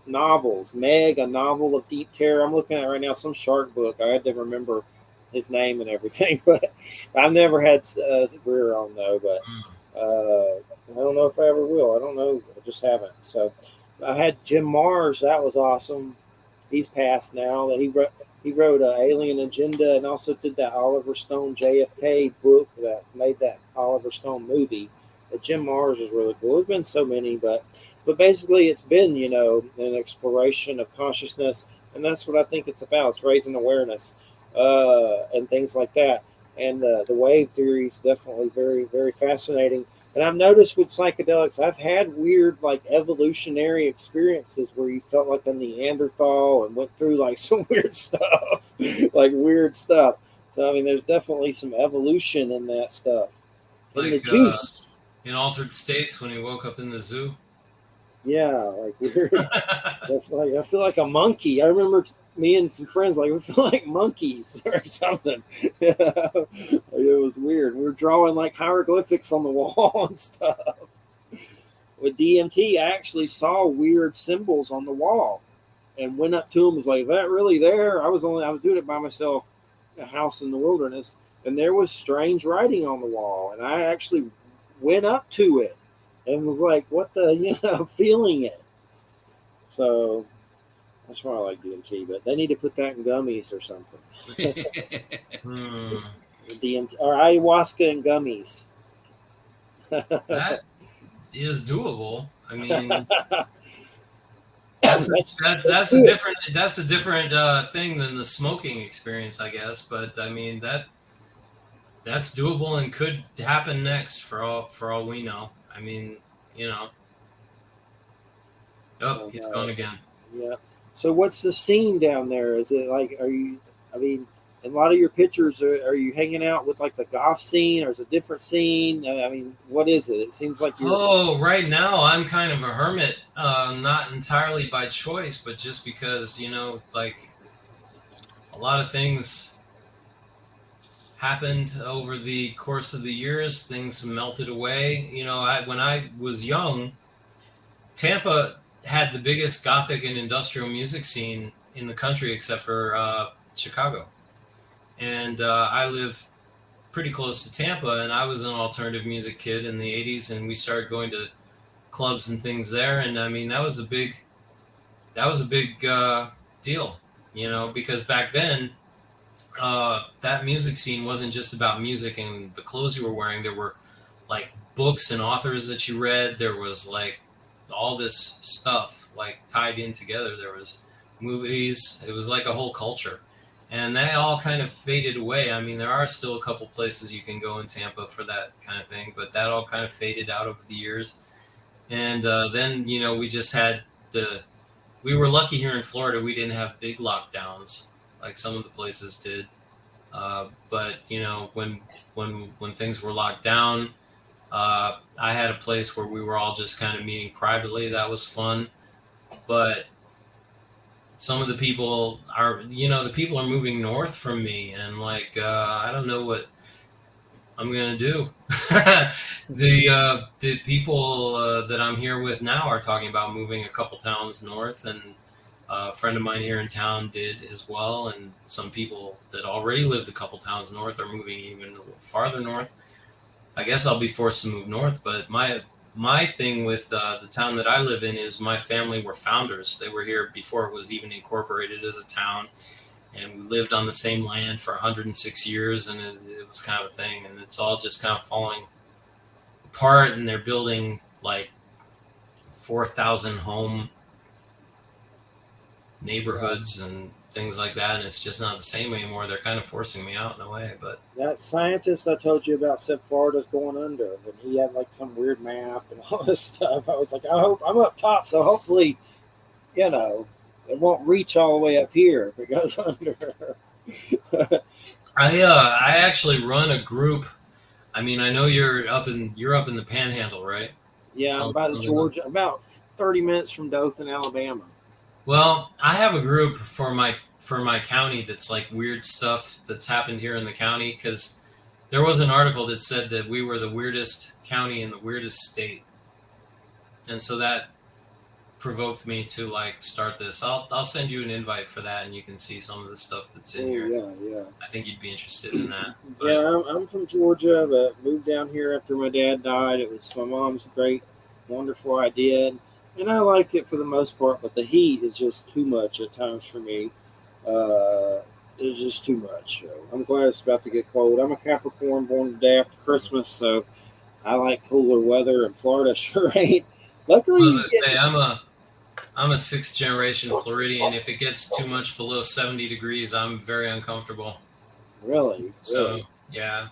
novels. Meg, a novel of deep terror. I'm looking at it right now, some shark book. I had to remember his name and everything, but I've never had Greer on though. But I don't know if I ever will. I don't know. I just haven't. So I had Jim Mars. That was awesome. He's passed now. He wrote Alien Agenda and also did that Oliver Stone JFK book that made that Oliver Stone movie. But Jim Mars is really cool. There's been so many, but basically it's been, an exploration of consciousness, and that's what I think it's about. It's raising awareness and things like that. And the wave theory is definitely very, very fascinating. And I've noticed with psychedelics, I've had weird, like, evolutionary experiences where you felt like a Neanderthal and went through, like, some weird stuff, like weird stuff. So, I mean, there's definitely some evolution in that stuff. In the juice. In Altered States when he woke up in the zoo. Yeah, like weird. I feel like a monkey. I remember me and some friends we feel like monkeys or something. It was weird. We were drawing like hieroglyphics on the wall and stuff. With DMT, I actually saw weird symbols on the wall and went up to them. Was like, "Is that really there?" I was doing it by myself, a house in the wilderness, and there was strange writing on the wall, and I actually went up to it and was like, "What the?" Feeling it. So that's why I like DMT, but they need to put that in gummies or something. DMT or ayahuasca and gummies. That is doable. I mean, that's a different thing than the smoking experience, I guess. But I mean that's doable and could happen next for all we know. I mean, Oh, he's gone again. Yeah. So what's the scene down there? Is it like, in a lot of your pictures, are you hanging out with like the goth scene, or is it a different scene? I mean, what is it? It seems like you're... Oh, right now I'm kind of a hermit, not entirely by choice, but just because, like a lot of things happened over the course of the years. Things melted away. When I was young, Tampa had the biggest gothic and industrial music scene in the country, except for Chicago. And I live pretty close to Tampa, and I was an alternative music kid in the 80s, and we started going to clubs and things there. And I mean, that was a big deal, because back then that music scene wasn't just about music and the clothes you were wearing. There were like books and authors that you read. There was like all this stuff like tied in together. There was movies. It was like a whole culture, and that all kind of faded away. I mean, there are still a couple places you can go in Tampa for that kind of thing, but that all kind of faded out over the years. And then we just had we were lucky here in Florida. We didn't have big lockdowns like some of the places did, but when things were locked down, I had a place where we were all just kind of meeting privately. That was fun. But some of the people are moving north from me, and like, I don't know what I'm going to do. The people that I'm here with now are talking about moving a couple towns north, and a friend of mine here in town did as well. And some people that already lived a couple towns north are moving even farther north. I guess I'll be forced to move north, but my thing with the town that I live in is my family were founders. They were here before it was even incorporated as a town, and we lived on the same land for 106 years, and it was kind of a thing, and it's all just kind of falling apart, and they're building like 4,000 home neighborhoods and things like that, and it's just not the same anymore. They're kind of forcing me out in a way. But that scientist I told you about said Florida's going under, and he had like some weird map and all this stuff. I was like, I hope I'm up top, so hopefully, it won't reach all the way up here if it goes under. I actually run a group. I mean, I know you're up in the Panhandle, right? Yeah, I'm about Georgia, about 30 minutes from Dothan, Alabama. Well, I have a group for my county that's like weird stuff that's happened here in the county, because there was an article that said that we were the weirdest county in the weirdest state, and so that provoked me to like start this. I'll send you an invite for that, and you can see some of the stuff that's in here. Yeah. I think you'd be interested in that. But, yeah, I'm from Georgia, but moved down here after my dad died. It was my mom's great, wonderful idea, and I like it for the most part. But the heat is just too much at times for me. It's just too much. So I'm glad it's about to get cold. I'm a Capricorn, born the day after Christmas, so I like cooler weather, and Florida sure ain't. Luckily, as I say, I'm a sixth generation Floridian. If it gets too much below 70 degrees, I'm very uncomfortable. Really? So yeah,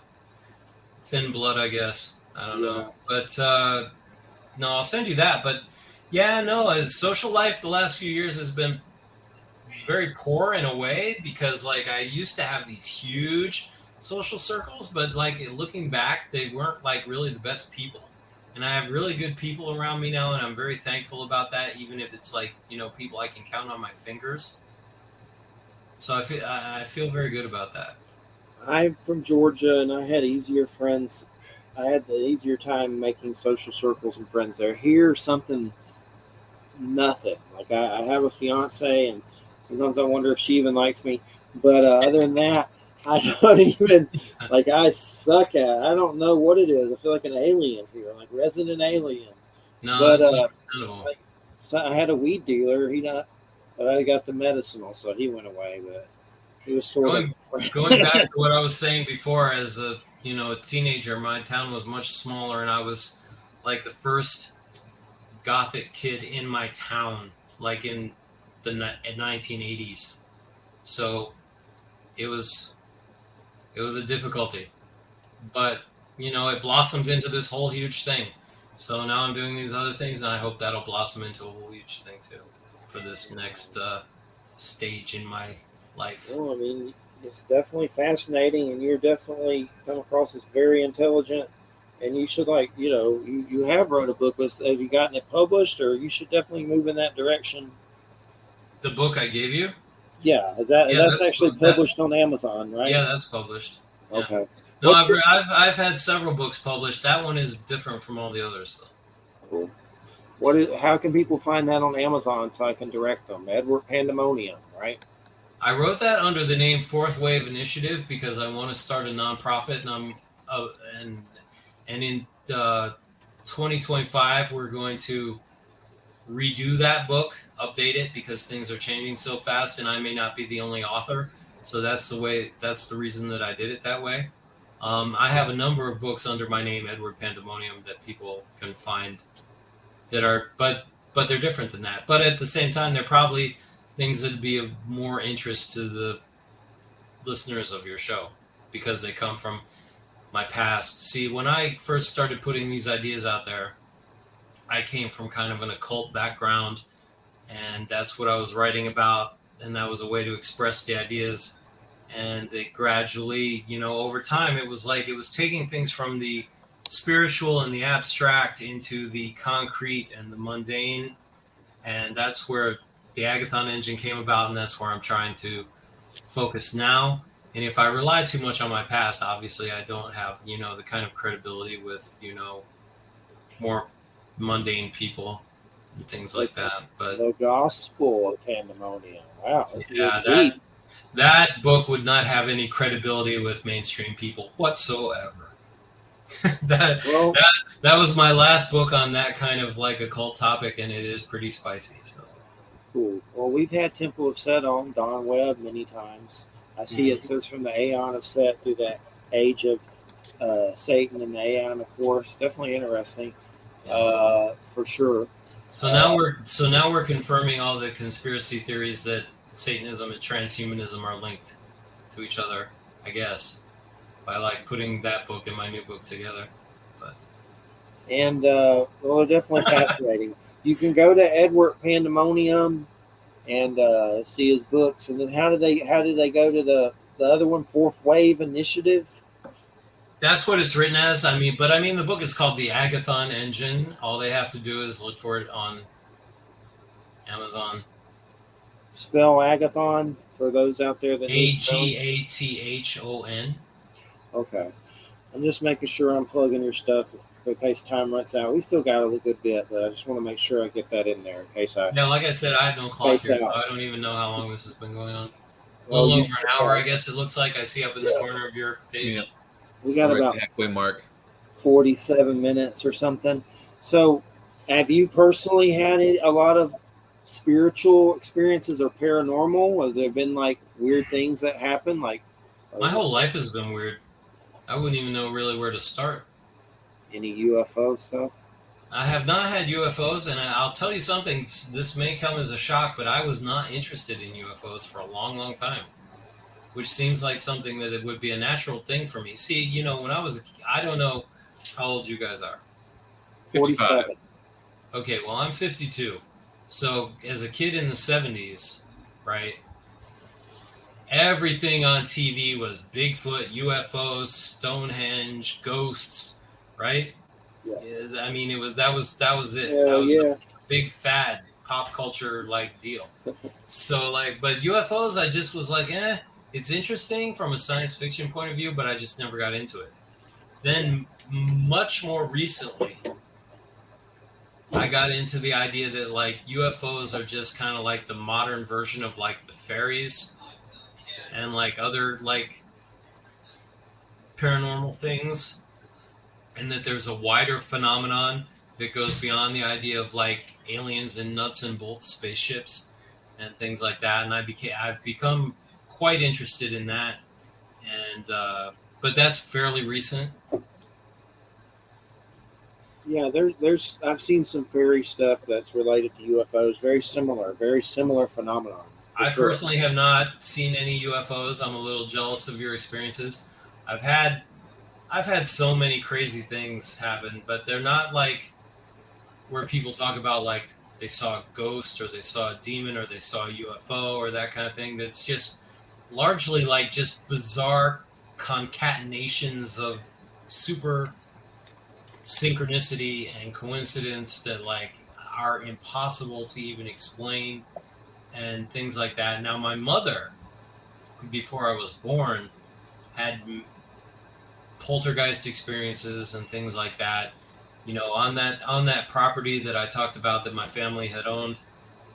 thin blood, I guess. I don't know, but no, I'll send you that. But yeah, no, social life the last few years has been very poor in a way, because like I used to have these huge social circles, but like looking back, they weren't like really the best people. And I have really good people around me now, and I'm very thankful about that, even if it's like, people I can count on my fingers. So I feel very good about that. I'm from Georgia, and I had easier friends. I had the easier time making social circles and friends there. Here, something, nothing. Like I have a fiance, and sometimes I wonder if she even likes me. But other than that, I don't even like. I suck at it. I don't know what it is. I feel like an alien here, like resident alien. No, but that's understandable. like, so I had a weed dealer. But I got the medicinal, so he went away. But he was going back to what I was saying before. As a teenager, my town was much smaller, and I was like the first Gothic kid in my town, like in the 1980s. So it was a difficulty, but it blossomed into this whole huge thing. So now I'm doing these other things, and I hope that'll blossom into a whole huge thing too for this next stage in my life. Well, I mean, it's definitely fascinating, and you're definitely come across as very intelligent. And you should you have wrote a book, but have you gotten it published, or you should definitely move in that direction? The book I gave you? Yeah, that's actually published on Amazon, right? Yeah, that's published. Yeah. Okay. No, I've had several books published. That one is different from all the others, though. Cool. How can people find that on Amazon so I can direct them? Edward Pandemonium, right? I wrote that under the name Fourth Wave Initiative because I want to start a nonprofit, and in 2025 we're going to redo that book, update it, because things are changing so fast, and I may not be the only author. So that's the reason that I did it that way. I have a number of books under my name, Edward Pandemonium, that people can find that are, but they're different than that. But at the same time, they're probably things that would be of more interest to the listeners of your show because they come from my past. See, when I first started putting these ideas out there, I came from kind of an occult background, and that's what I was writing about, and that was a way to express the ideas. And it gradually, over time, it was taking things from the spiritual and the abstract into the concrete and the mundane. And that's where the Agathon engine came about, and that's where I'm trying to focus now. And if I rely too much on my past, obviously I don't have, the kind of credibility with, more mundane people and things like that. But the Gospel of Pandemonium. Wow. Yeah, that book would not have any credibility with mainstream people whatsoever. that was my last book on that kind of like occult topic, and it is pretty spicy. So cool. Well, we've had Temple of Set on Don Webb many times. I see it says from the Aeon of Set through the age of Satan and the Aeon of Horus. Definitely interesting, for sure. So now we're confirming all the conspiracy theories that Satanism and transhumanism are linked to each other, I guess, by like putting that book and my new book together. And definitely fascinating. You can go to Edward Pandemonium and see his books. And then how do they go to the other one, Fourth Wave Initiative? That's what it's written as. The book is called The Agathon Engine. All they have to do is look for it on Amazon. Spell Agathon for those out there that need spelling. Agathon. Okay. I'm just making sure I'm plugging your stuff in case time runs out. We still got a good bit, but I just want to make sure I get that in there in case I. Yeah, like I said, I have no clock Space here, so out. I don't even know how long this has been going on. A Well, little you- over an hour, I guess it looks like. I see up in the corner of your page. Yeah. We got We're at about the halfway mark. 47 minutes or something. So, have you personally had a lot of spiritual experiences or paranormal? Has there been like weird things that happen? Like My whole life has been weird. I wouldn't even know really where to start. any UFO stuff? I have not had UFOs, and I'll tell you something. This may come as a shock, but I was not interested in UFOs for a long, long time, which seems like something that it would be a natural thing for me. See, when I was I don't know how old you guys are. 47. Okay, well, I'm 52. So as a kid in the 70s, right, everything on TV was Bigfoot, UFOs, Stonehenge, ghosts, right? Yes. That was it. Hell That was yeah. a big fad pop culture like deal. So but UFOs, I just was like, it's interesting from a science fiction point of view, but I just never got into it. Then much more recently, I got into the idea that like UFOs are just kind of like the modern version of like the fairies and like other like paranormal things, and that there's a wider phenomenon that goes beyond the idea of like aliens and nuts and bolts spaceships and things like that. And I've become quite interested in that, and but that's fairly recent. Yeah, there's I've seen some fairy stuff that's related to UFOs. Very similar phenomenon. I personally have not seen any UFOs. I'm a little jealous of your experiences. I've had so many crazy things happen, but they're not like where people talk about like they saw a ghost or they saw a demon or they saw a UFO or that kind of thing. That's just largely like just bizarre concatenations of super synchronicity and coincidence that like are impossible to even explain and things like that. Now, my mother, before I was born, had poltergeist experiences and things like that. On that property that I talked about that my family had owned,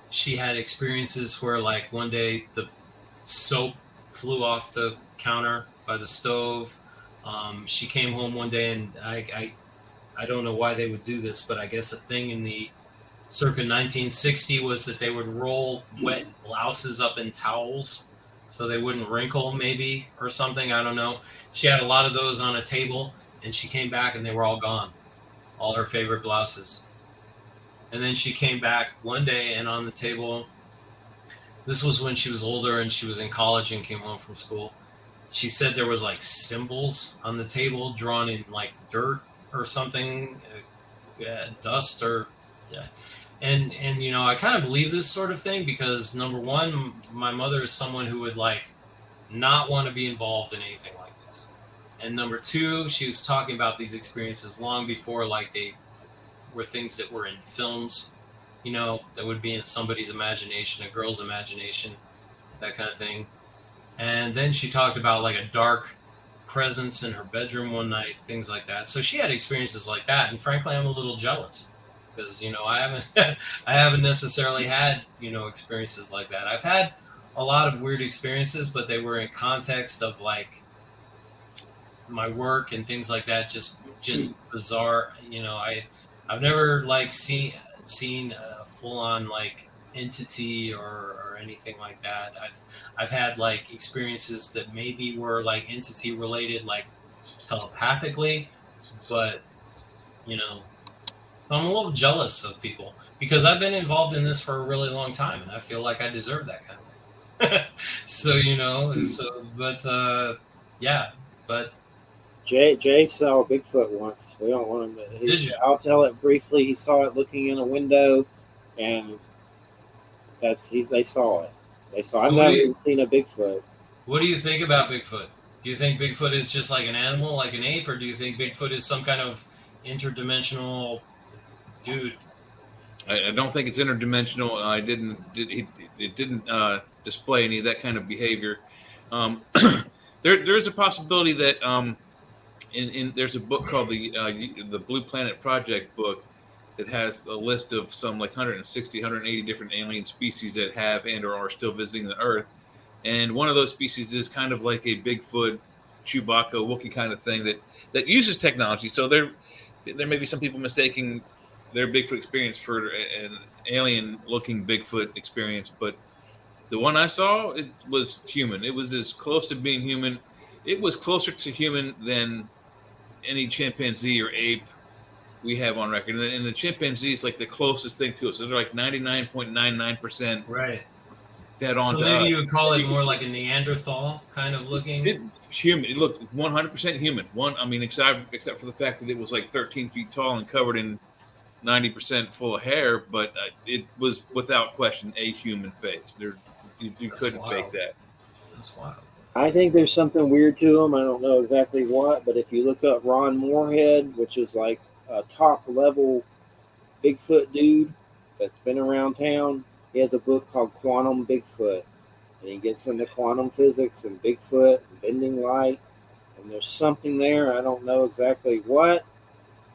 she had experiences where like one day the soap flew off the counter by the stove. She came home one day, and I don't know why they would do this, but I guess a thing in the circa 1960 was that they would roll wet blouses up in towels so they wouldn't wrinkle, maybe, or something. I don't know. She had a lot of those on a table, and she came back and they were all gone, all her favorite blouses. And then she came back one day, and on the table, this was when she was older and she was in college and came home from school. She said there was like symbols on the table drawn in like dirt or something, dust or yeah. And I kind of believe this sort of thing because number one, my mother is someone who would like not want to be involved in anything like this, and number two, she was talking about these experiences long before like they were things that were in films, that would be in somebody's imagination, a girl's imagination, that kind of thing. And then she talked about like a dark presence in her bedroom one night, things like that. So she had experiences like that, and frankly, I'm a little jealous because I haven't I haven't necessarily had experiences like that. I've had a lot of weird experiences, but they were in context of like my work and things like that. Just bizarre. I've never like seen a full on like entity or anything like that. I've had like experiences that maybe were like entity related, like telepathically, but so I'm a little jealous of people because I've been involved in this for a really long time, and I feel like I deserve that kind of thing. So yeah, but Jay saw Bigfoot once. We don't want him to. Did you? I'll tell it briefly. He saw it looking in a window, and they saw it. I've never even seen a Bigfoot. What do you think about Bigfoot? Do you think Bigfoot is just like an animal, like an ape, or do you think Bigfoot is some kind of interdimensional dude? I don't think it's interdimensional. It didn't display any of that kind of behavior. There is a possibility that there's a book called the Blue Planet Project book that has a list of some like 160, 180 different alien species that have and or are still visiting the Earth. And one of those species is kind of like a Bigfoot, Chewbacca, Wookiee kind of thing that uses technology. So there may be some people mistaking their Bigfoot experience for an alien-looking Bigfoot experience, but the one I saw, it was human. It was as close to being human. It was closer to human than any chimpanzee or ape we have on record. And the chimpanzee is like the closest thing to us. So they're like 99.99% right dead on. So to maybe us. you would call it more like a Neanderthal kind of looking. Human. It looked 100% human. Except for the fact that it was like 13 feet tall and covered in 90% full of hair, but it was without question a human face. You couldn't fake that. That's wild. I think there's something weird to them. I don't know exactly what, but if you look up Ron Moorhead, which is like a top level Bigfoot dude that's been around town, he has a book called Quantum Bigfoot, and he gets into quantum physics and Bigfoot and bending light, and there's something there. I don't know exactly what,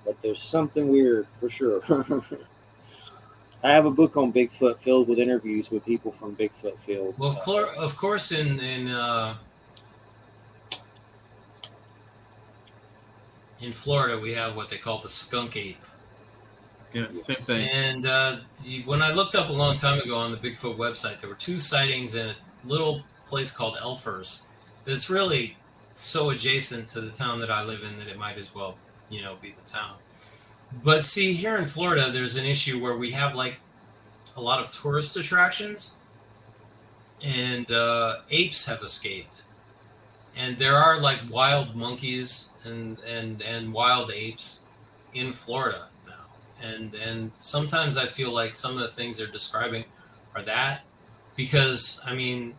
but there's something weird for sure. I have a book on Bigfoot filled with interviews with people from Bigfoot field. Well, of course, in Florida, we have what they call the skunk ape. Yeah, same thing. And when I looked up a long time ago on the Bigfoot website, there were 2 sightings in a little place called Elfers. It's really so adjacent to the town that I live in that it might as well, be the town. But see, here in Florida, there's an issue where we have like a lot of tourist attractions, and apes have escaped. And there are like wild monkeys and wild apes in Florida now. And sometimes I feel like some of the things they're describing are that, because I mean,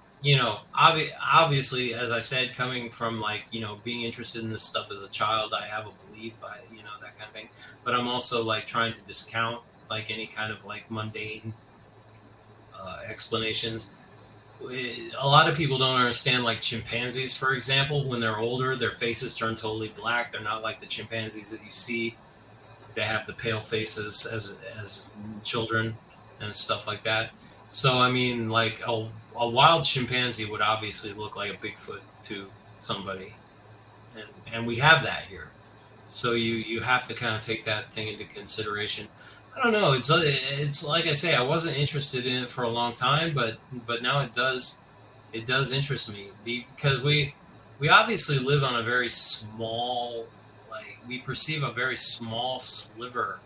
obviously, as I said, coming from like, being interested in this stuff as a child, I have a belief, that kind of thing. But I'm also like trying to discount like any kind of like mundane explanations. A lot of people don't understand like chimpanzees, for example. When they're older, their faces turn totally black. They're not like the chimpanzees that you see. They have the pale faces as children and stuff like that. So I mean, like a wild chimpanzee would obviously look like a Bigfoot to somebody, and we have that here. So you have to kind of take that thing into consideration. I don't know. It's like I say, I wasn't interested in it for a long time, but now it does interest me, because we obviously live on a very small, like we perceive a very small sliver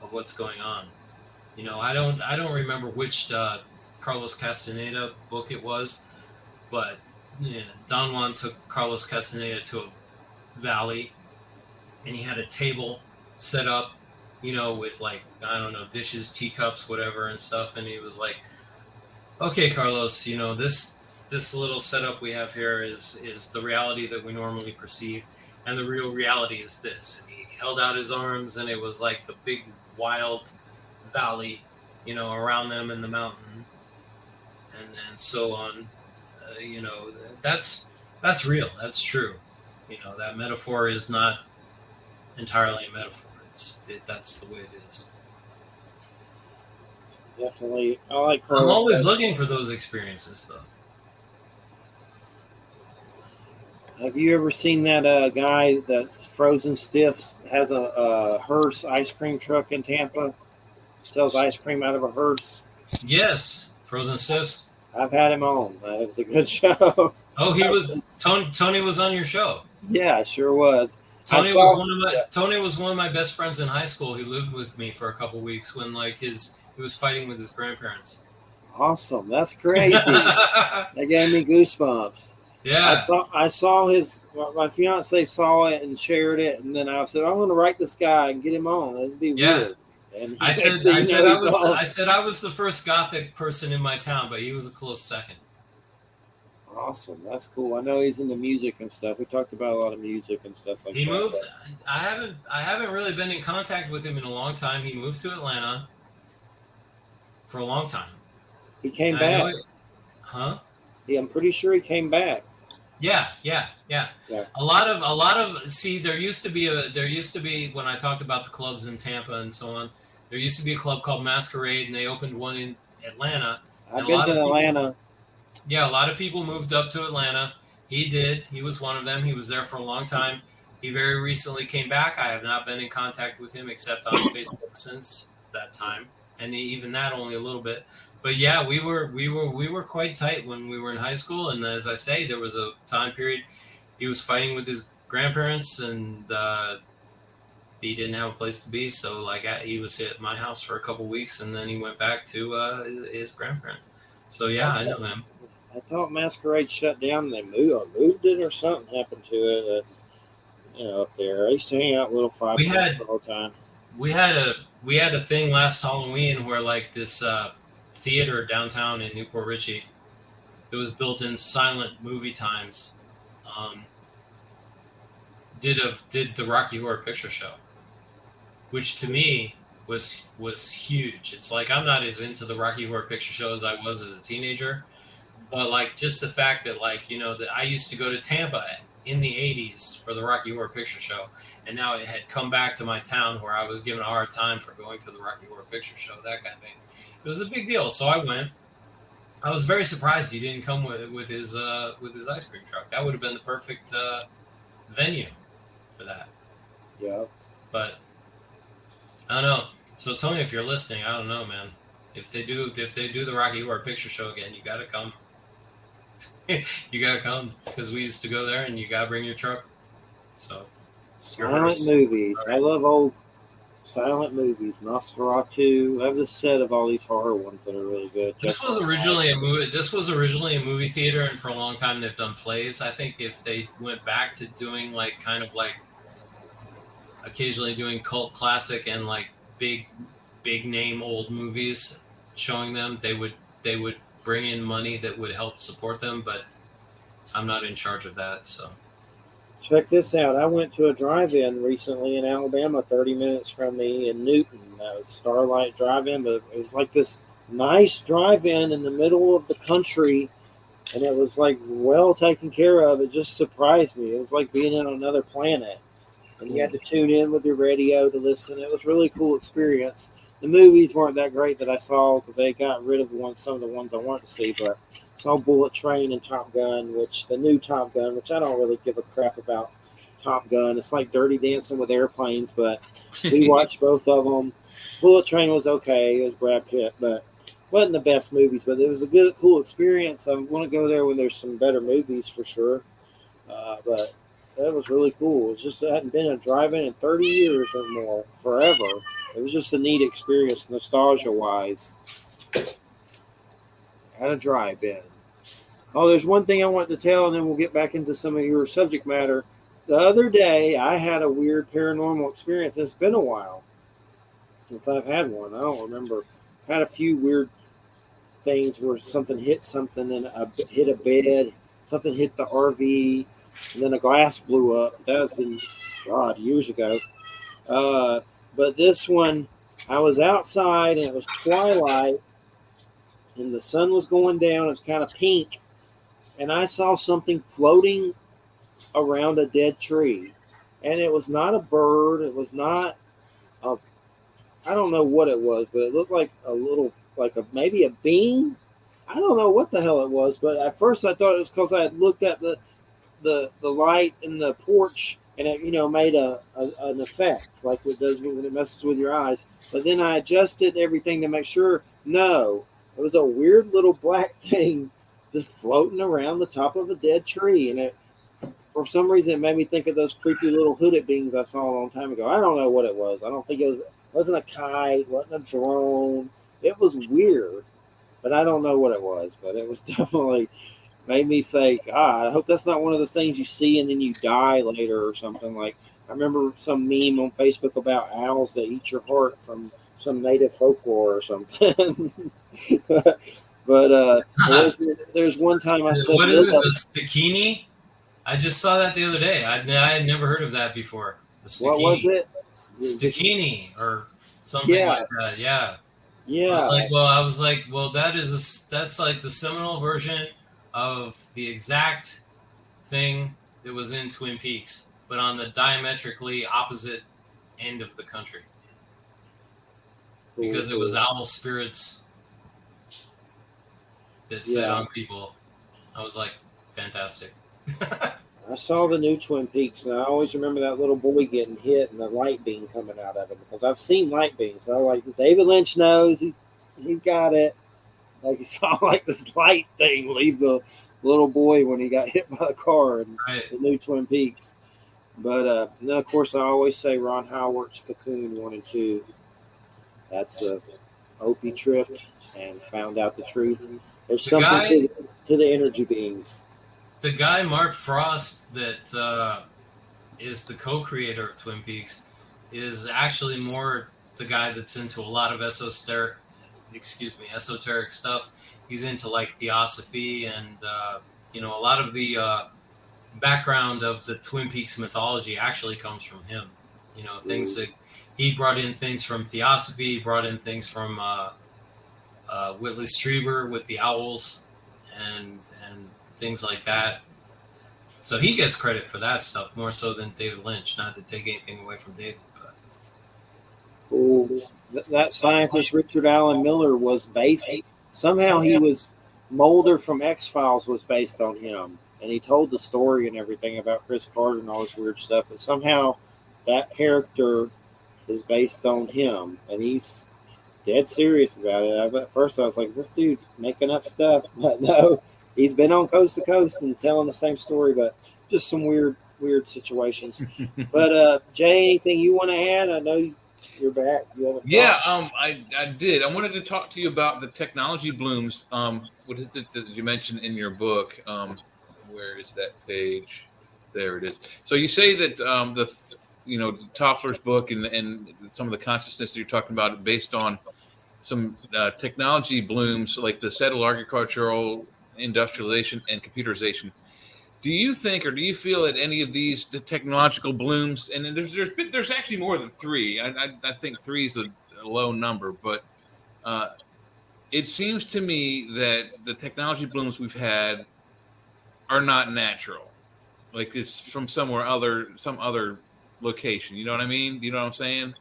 of what's going on. I don't remember which Carlos Castaneda book it was, but Don Juan took Carlos Castaneda to a valley, and he had a table set up, with like, I don't know, dishes, teacups, whatever and stuff. And he was like, okay, Carlos, this little setup we have here is the reality that we normally perceive. And the real reality is this. And he held out his arms, and it was like the big wild valley, around them in the mountain and so on. That's real. That's true. That metaphor is not entirely a metaphor. That's the way it is. Definitely. I like I'm always looking for those experiences, though. Have you ever seen that guy that's frozen stiffs, has a hearse ice cream truck in Tampa, sells ice cream out of a hearse? Yes, Frozen Stiffs. I've had him on. It was a good show. Oh, he was Tony was on your show. Yeah, sure was. Tony was one of my best friends in high school. He lived with me for a couple weeks when like he was fighting with his grandparents. Awesome. That's crazy. That gave me goosebumps. Yeah. I saw my fiance saw it and shared it, and then I said, I'm going to write this guy and get him on. It'd be weird. And I said I was the first Gothic person in my town, but he was a close second. Awesome. That's cool. I know he's into music and stuff. We talked about a lot of music and stuff like He that. moved. I haven't really been in contact with him in a long time. He moved to Atlanta for a long time. He came And I know back. it. Huh? Yeah, I'm pretty sure he came back. Yeah. Yeah. A lot of see. There used to be when I talked about the clubs in Tampa and so on. There used to be a club called Masquerade, and they opened one in Atlanta. And I've been to Atlanta. a lot of people moved up to Atlanta. He did. He was one of them. He was there for a long time. He very recently came back. I have not been in contact with him except on Facebook since that time, and even that only a little bit. But yeah, we were quite tight when we were in high school. And as I say, there was a time period he was fighting with his grandparents, and he didn't have a place to be. So he was at my house for a couple weeks, and then he went back to his grandparents. So yeah, I know him. I thought Masquerade shut down and they moved it or something happened to it. Up there. I used to hang out with Little Five all the time. We had a thing last Halloween where like this theater downtown in Newport Richey, it was built in silent movie times, did the Rocky Horror Picture Show, which to me was huge. It's like I'm not as into the Rocky Horror Picture Show as I was as a teenager, but like just the fact that that I used to go to Tampa in the 80s for the Rocky Horror Picture Show, and now it had come back to my town where I was given a hard time for going to the Rocky Horror Picture Show, that kind of thing. It was a big deal, so I went. I was very surprised he didn't come with his ice cream truck. That would have been the perfect venue for that. Yeah. But I don't know. So Tony, if you're listening, I don't know, man. If they do the Rocky Horror Picture Show again, you got to come. You gotta come because we used to go there, and you gotta bring your truck. So silent movies. I love old silent movies. Nosferatu. I have this set of all these horror ones that are really good. This was originally a movie theater, and for a long time they've done plays. I think if they went back to doing occasionally doing cult classic and like big name old movies, showing them, they would bring in money that would help support them, but I'm not in charge of that. So check this out. I went to a drive-in recently in Alabama, 30 minutes from me in Newton. That was Starlight Drive-In, but it was like this nice drive-in in the middle of the country, and it was like well taken care of. It just surprised me. It was like being on another planet, and you had to tune in with your radio to listen. It was a really cool experience. The movies weren't that great that I saw because they got rid of some of the ones I wanted to see, but I saw Bullet Train and Top Gun, the new Top Gun, which I don't really give a crap about Top Gun. It's like Dirty Dancing with airplanes, but we watched both of them. Bullet Train was okay. It was Brad Pitt, but wasn't the best movies, but it was a cool experience. I want to go there when there's some better movies for sure, but that was really cool. It's just I hadn't been a drive-in in 30 years or more, forever. It was just a neat experience, nostalgia-wise. At a drive-in. Oh, there's one thing I wanted to tell, and then we'll get back into some of your subject matter. The other day, I had a weird paranormal experience. It's been a while since I've had one. I don't remember. I had a few weird things where something hit something and hit a bed. Something hit the RV, and then a glass blew up. That has been, God, years ago. But this one, I was outside, and it was twilight, and the sun was going down. It was kind of pink, and I saw something floating around a dead tree, and it was not a bird. It was not I don't know what it was, but it looked like maybe a bean. I don't know what the hell it was, but at first I thought it was because I had looked at the light in the porch, and it made an effect like it does when it messes with your eyes. But then I adjusted everything to make sure. No, it was a weird little black thing just floating around the top of a dead tree, and it, for some reason, it made me think of those creepy little hooded beings I saw a long time ago. I don't know what it was. I don't think it wasn't a kite, wasn't a drone. It was weird, but I don't know what it was. But it was definitely made me say, God, I hope that's not one of those things you see and then you die later or something. Like I remember some meme on Facebook about owls that eat your heart from some native folklore or something. But there's one time I said, what is it? The Stikini? I just saw that the other day. I had never heard of that before. The Stikini. What was it? Stikini or something like that. Yeah. Yeah. I was like, that's like the seminal version of the exact thing that was in Twin Peaks, but on the diametrically opposite end of the country. Because it was owl spirits that fed on people. I was like, fantastic. I saw the new Twin Peaks, and I always remember that little boy getting hit and the light beam coming out of him, because I've seen light beams. So like, David Lynch knows he's got it. Like, he saw like this light thing leave the little boy when he got hit by the car in the new Twin Peaks. But then of course I always say Ron Howard's Cocoon 1 and 2. That's Opie tripped and found out the truth. There's something to the energy beings. The guy Mark Frost that is the co-creator of Twin Peaks is actually more the guy that's into a lot of esoteric stuff. He's into like theosophy and a lot of the background of the Twin Peaks mythology actually comes from him. Things that he brought in, things from theosophy, he brought in things from Whitley Strieber with the owls and things like that. So he gets credit for that stuff more so than David Lynch. Not to take anything away from David, but that scientist Richard Allen Miller was based. Somehow he was Mulder from X-Files was based on him, and he told the story and everything about Chris Carter and all this weird stuff. But somehow that character is based on him, and he's dead serious about it. At first I was like, is this dude making up stuff? But no, he's been on Coast to Coast and telling the same story, but just some weird situations. But Jay, anything you want to add? I know you're back. I did. I wanted to talk to you about the technology blooms. What is it that you mentioned in your book? Where is that page? There it is. So you say that Toffler's book and some of the consciousness that you're talking about based on some technology blooms like the settled agricultural industrialization and computerization. Do you think, or do you feel that any of these the technological blooms, and there's actually more than 3. I think 3 is a low number, but it seems to me that the technology blooms we've had are not natural. Like it's from some other location. You know what I mean? You know what I'm saying?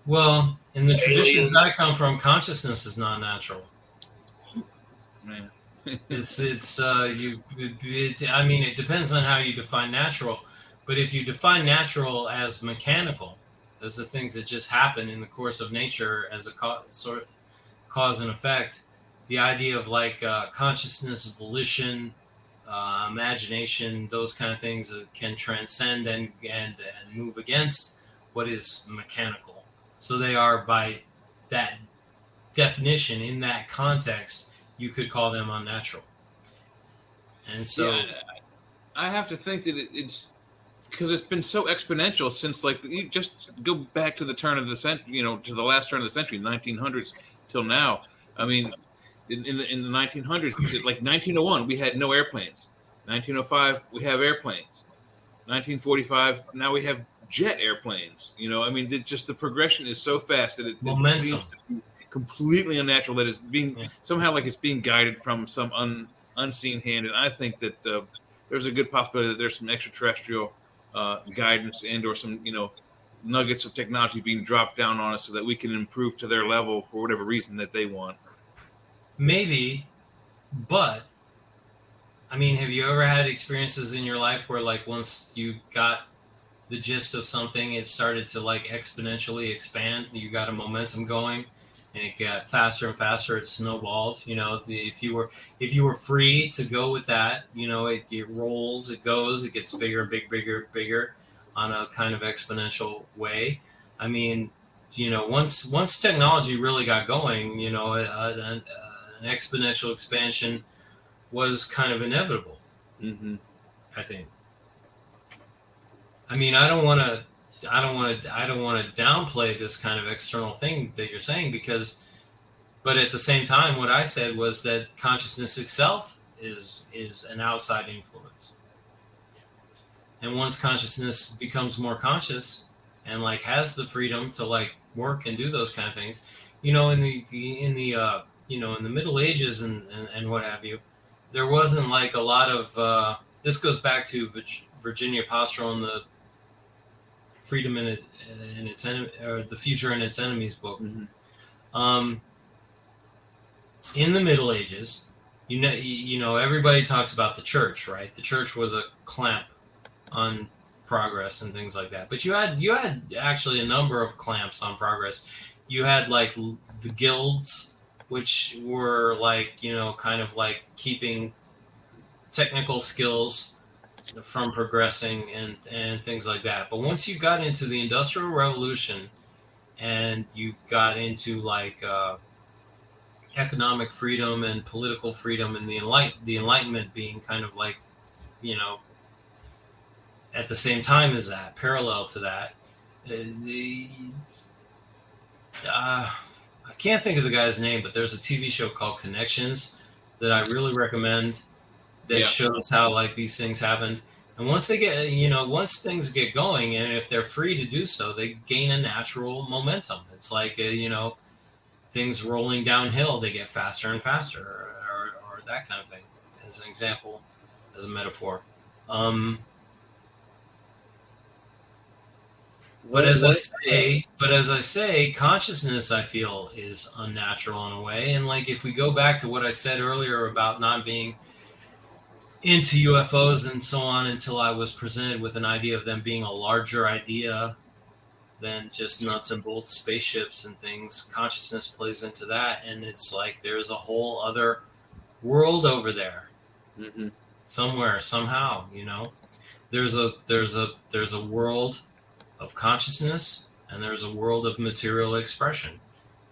Well, in the traditions I come from, consciousness is not natural. Man. It depends on how you define natural, but if you define natural as mechanical, as the things that just happen in the course of nature as a cause and effect, the idea of like consciousness, volition, imagination, those kind of things can transcend and move against what is mechanical. So they are, by that definition, in that context, you could call them unnatural. And so I have to think that it's because it's been so exponential since, like, you just go back to the turn of the century, to the last turn of the century, 1900s till now. I mean, in the 1900s, like 1901, we had no airplanes. 1905, we have airplanes. 1945, now we have jet airplanes. Just the progression is so fast that it seems to be completely unnatural, that it's being somehow like it's being guided from some unseen hand. And I think that there's a good possibility that there's some extraterrestrial guidance and or some nuggets of technology being dropped down on us so that we can improve to their level for whatever reason that they want. Maybe, but have you ever had experiences in your life where, like, once you got the gist of something, it started to like exponentially expand? You got a momentum going, and it got faster and faster. It snowballed. If you were free to go with that, it rolls, it goes, it gets bigger, bigger on a kind of exponential way. Once technology really got going, an exponential expansion was kind of inevitable. Mm-hmm. I think. I don't want to downplay this kind of external thing that you're saying, because But at the same time, what I said was that consciousness itself is an outside influence. And once consciousness becomes more conscious and like has the freedom to like work and do those kind of things, in the Middle Ages and what have you, there wasn't like a lot of this goes back to Virginia Pastoral and the Freedom in its or the Future and Its Enemies book. Mm-hmm. In the Middle Ages, everybody talks about the church, right? The church was a clamp on progress and things like that. But you had actually a number of clamps on progress. You had like the guilds, which were like, kind of like keeping technical skills from progressing and things like that. But once you got into the Industrial Revolution and you got into like economic freedom and political freedom and the Enlightenment being kind of like, at the same time as that, parallel to that, I can't think of the guy's name, but there's a TV show called Connections that I really recommend that shows how like these things happened. And once they get, once things get going, and if they're free to do so, they gain a natural momentum. It's like, things rolling downhill, they get faster and faster, or that kind of thing, as an example, as a metaphor. But as I say, consciousness, I feel, is unnatural in a way. And like, if we go back to what I said earlier about not being into UFOs and so on until I was presented with an idea of them being a larger idea than just nuts and bolts spaceships and things, consciousness plays into that. And it's like, there's a whole other world over there. Mm-hmm. Somewhere, somehow, there's a world of consciousness, and there's a world of material expression,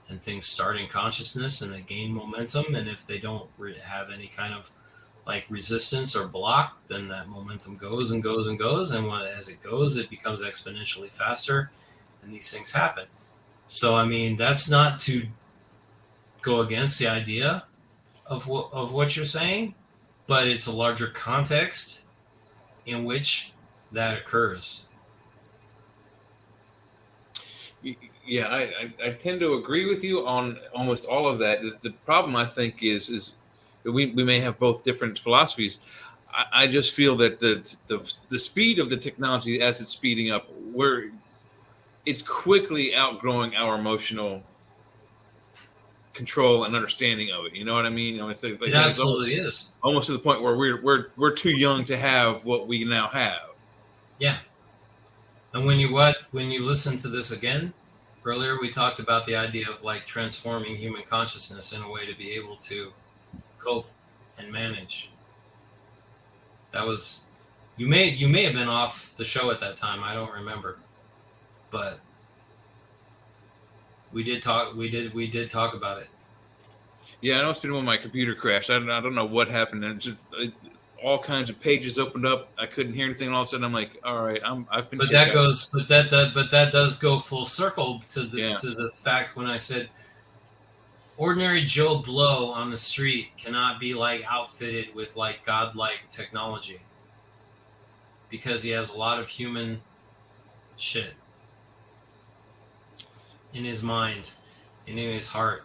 and things start in consciousness and they gain momentum, and if they don't have any kind of like resistance or block, then that momentum goes and goes and goes, and as it goes, it becomes exponentially faster, and these things happen. So I mean, that's not to go against the idea of what you're saying, but it's a larger context in which that occurs. Yeah, I tend to agree with you on almost all of that. The problem, I think, is that we may have both different philosophies. I just feel that the speed of the technology as it's speeding up, it's quickly outgrowing our emotional control and understanding of it. You know what I mean? It's like, it absolutely is. Almost to the point where we're too young to have what we now have. Yeah. And when you listen to this again, earlier we talked about the idea of like transforming human consciousness in a way to be able to cope and manage. That was, you may have been off the show at that time. I don't remember, but we did talk about it. Yeah, I know it's been when my computer crashed. I don't know what happened, and just all kinds of pages opened up. I couldn't hear anything, and all of a sudden I'm like, all right, I've been. But that does go full circle to the fact when I said ordinary Joe Blow on the street cannot be like outfitted with like godlike technology because he has a lot of human shit in his mind and in his heart.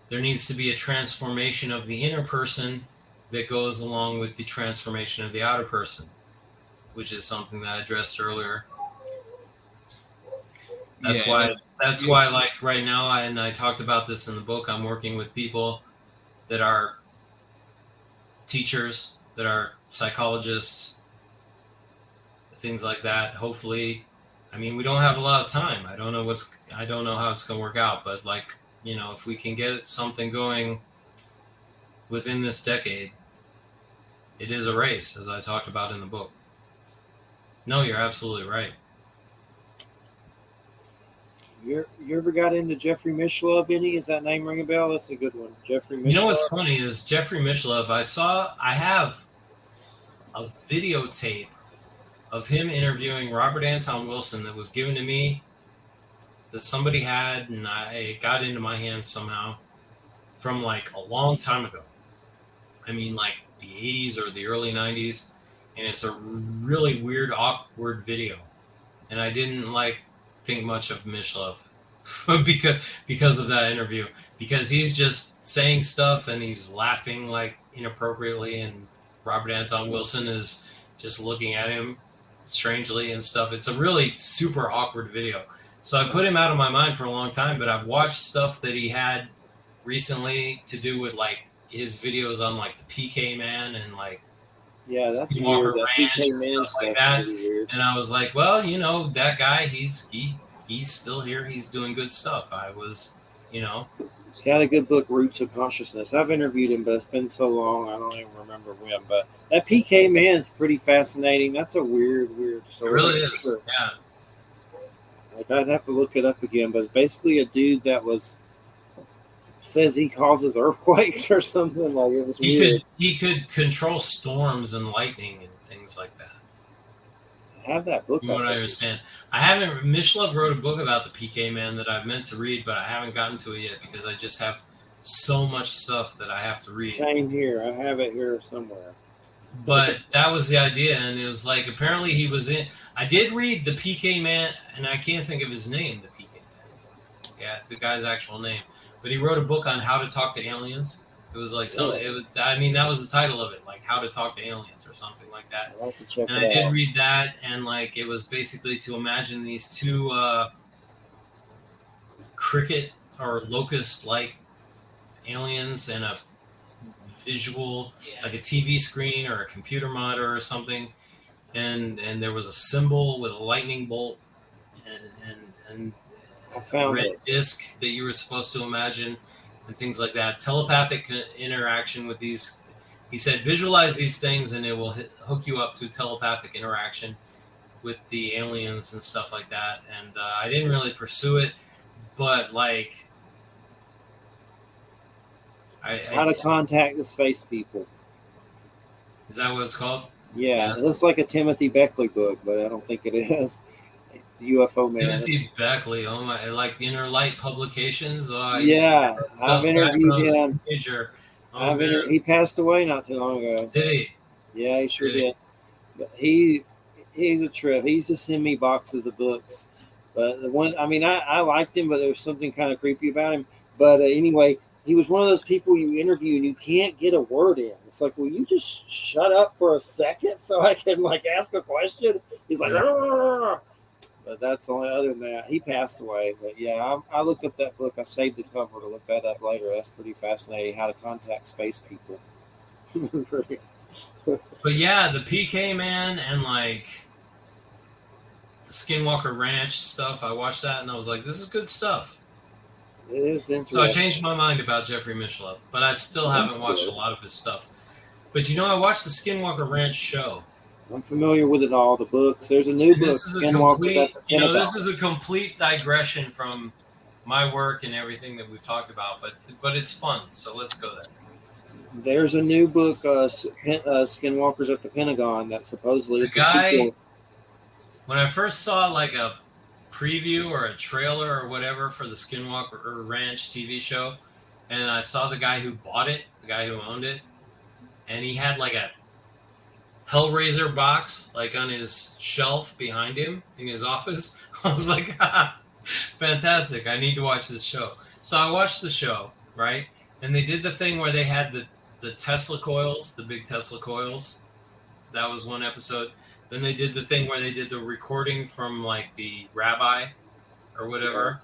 There needs to be a transformation of the inner person that goes along with the transformation of the outer person, which is something that I addressed earlier. That's why like right now, and I talked about this in the book, I'm working with people that are teachers, that are psychologists, things like that. Hopefully, I mean, we don't have a lot of time. I don't know how it's going to work out, but like, if we can get something going within this decade, it is a race, as I talked about in the book. No, you're absolutely right. You ever got into Jeffrey Mishlove any? Is that name ring a bell? That's a good one. Jeffrey Mishlove. You know what's funny is Jeffrey Mishlove, I have a videotape of him interviewing Robert Anton Wilson that was given to me, that somebody had, and it got into my hands somehow. from like a long time ago. I mean, like the 80s or the early 90s. And it's a really weird, awkward video. And I didn't like think much of Mishlove because of that interview. Because he's just saying stuff and he's laughing like inappropriately, and Robert Anton Wilson is just looking at him strangely and stuff. It's a really super awkward video. So I put him out of my mind for a long time, but I've watched stuff that he had recently to do with like his videos on like the PK Man and like Yeah, that's Skinwalker weird. That Ranch PK and Man stuff like stuff's that. pretty weird. And I was like, well, you know, that guy, he's still here. He's doing good stuff. I was, you know. He's got a good book, Roots of Consciousness. I've interviewed him, but it's been so long, I don't even remember when. But that PK Man's pretty fascinating. That's a weird It story. really is. Sure. Yeah. Like, I'd have to look it up again, but basically a dude that says he causes earthquakes or something. Like, it was weird. He could control storms and lightning and things like that. I have that book. From what I understand. I haven't. Mishlove wrote a book about the PK Man that I've meant to read, but I haven't gotten to it yet because I just have so much stuff that I have to read. Same here. I have it here somewhere. But that was the idea, and it was like apparently he was in. I did read the PK Man, and I can't think of his name. The PK Man, yeah, the guy's actual name. But he wrote a book on how to talk to aliens. It was like so. It was. I mean, that was the title of it, like how to talk to aliens or something like that. I'll have to check And it I did out. read that, and like it was basically to imagine these two cricket or locust-like aliens and a visual, like a TV screen or a computer monitor or something, and there was a symbol with a lightning bolt and I a found red it. disc that you were supposed to imagine and things like that. Telepathic interaction with these. He said, visualize these things and it will hook you up to telepathic interaction with the aliens and stuff like that. And I didn't really pursue it, but like, How to contact the space people. Is that what it's called? Yeah, Yeah. it looks like a Timothy Beckley book, but I don't think it is. UFO Man. Timothy Beckley, oh my, like Inner Light Publications. Oh, I Yeah, I've interviewed him. Oh, man. He passed away not too long ago. Did he? Yeah, he sure Did he? did. But he's a trip. He used to send me boxes of books. But the one, I mean, I liked him, but there was something kind of creepy about him. But anyway, he was one of those people you interview and you can't get a word in. It's like, will you just shut up for a second so I can like ask a question? He's like, "Arr!" But that's only other than that. He passed away. But yeah, I looked up that book. I saved the cover to look that up later. That's pretty fascinating. How to contact space people. But yeah, the PK Man and like the Skinwalker Ranch stuff. I watched that and I was like, this is good stuff. It is interesting. So I changed my mind about Jeffrey Mishlove, but I still haven't watched a lot of his stuff. But you know, I watched the Skinwalker Ranch show. I'm familiar with it all. The books. There's a new book. This is a complete, this is a complete digression from my work and everything that we've talked about, but it's fun. So let's go there. There's a new book, Skinwalkers at the Pentagon, that supposedly The it's guy, a sequel. when I first saw like a preview or a trailer or whatever for the Skinwalker Ranch TV show, and I saw the guy who bought it, the guy who owned it, and he had like a Hellraiser box like on his shelf behind him in his office. I was like, fantastic, I need to watch this show. So I watched the show, right? And they did the thing where they had the Tesla coils, the big Tesla coils. That was one episode. Then they did the thing where they did the recording from like the rabbi or whatever.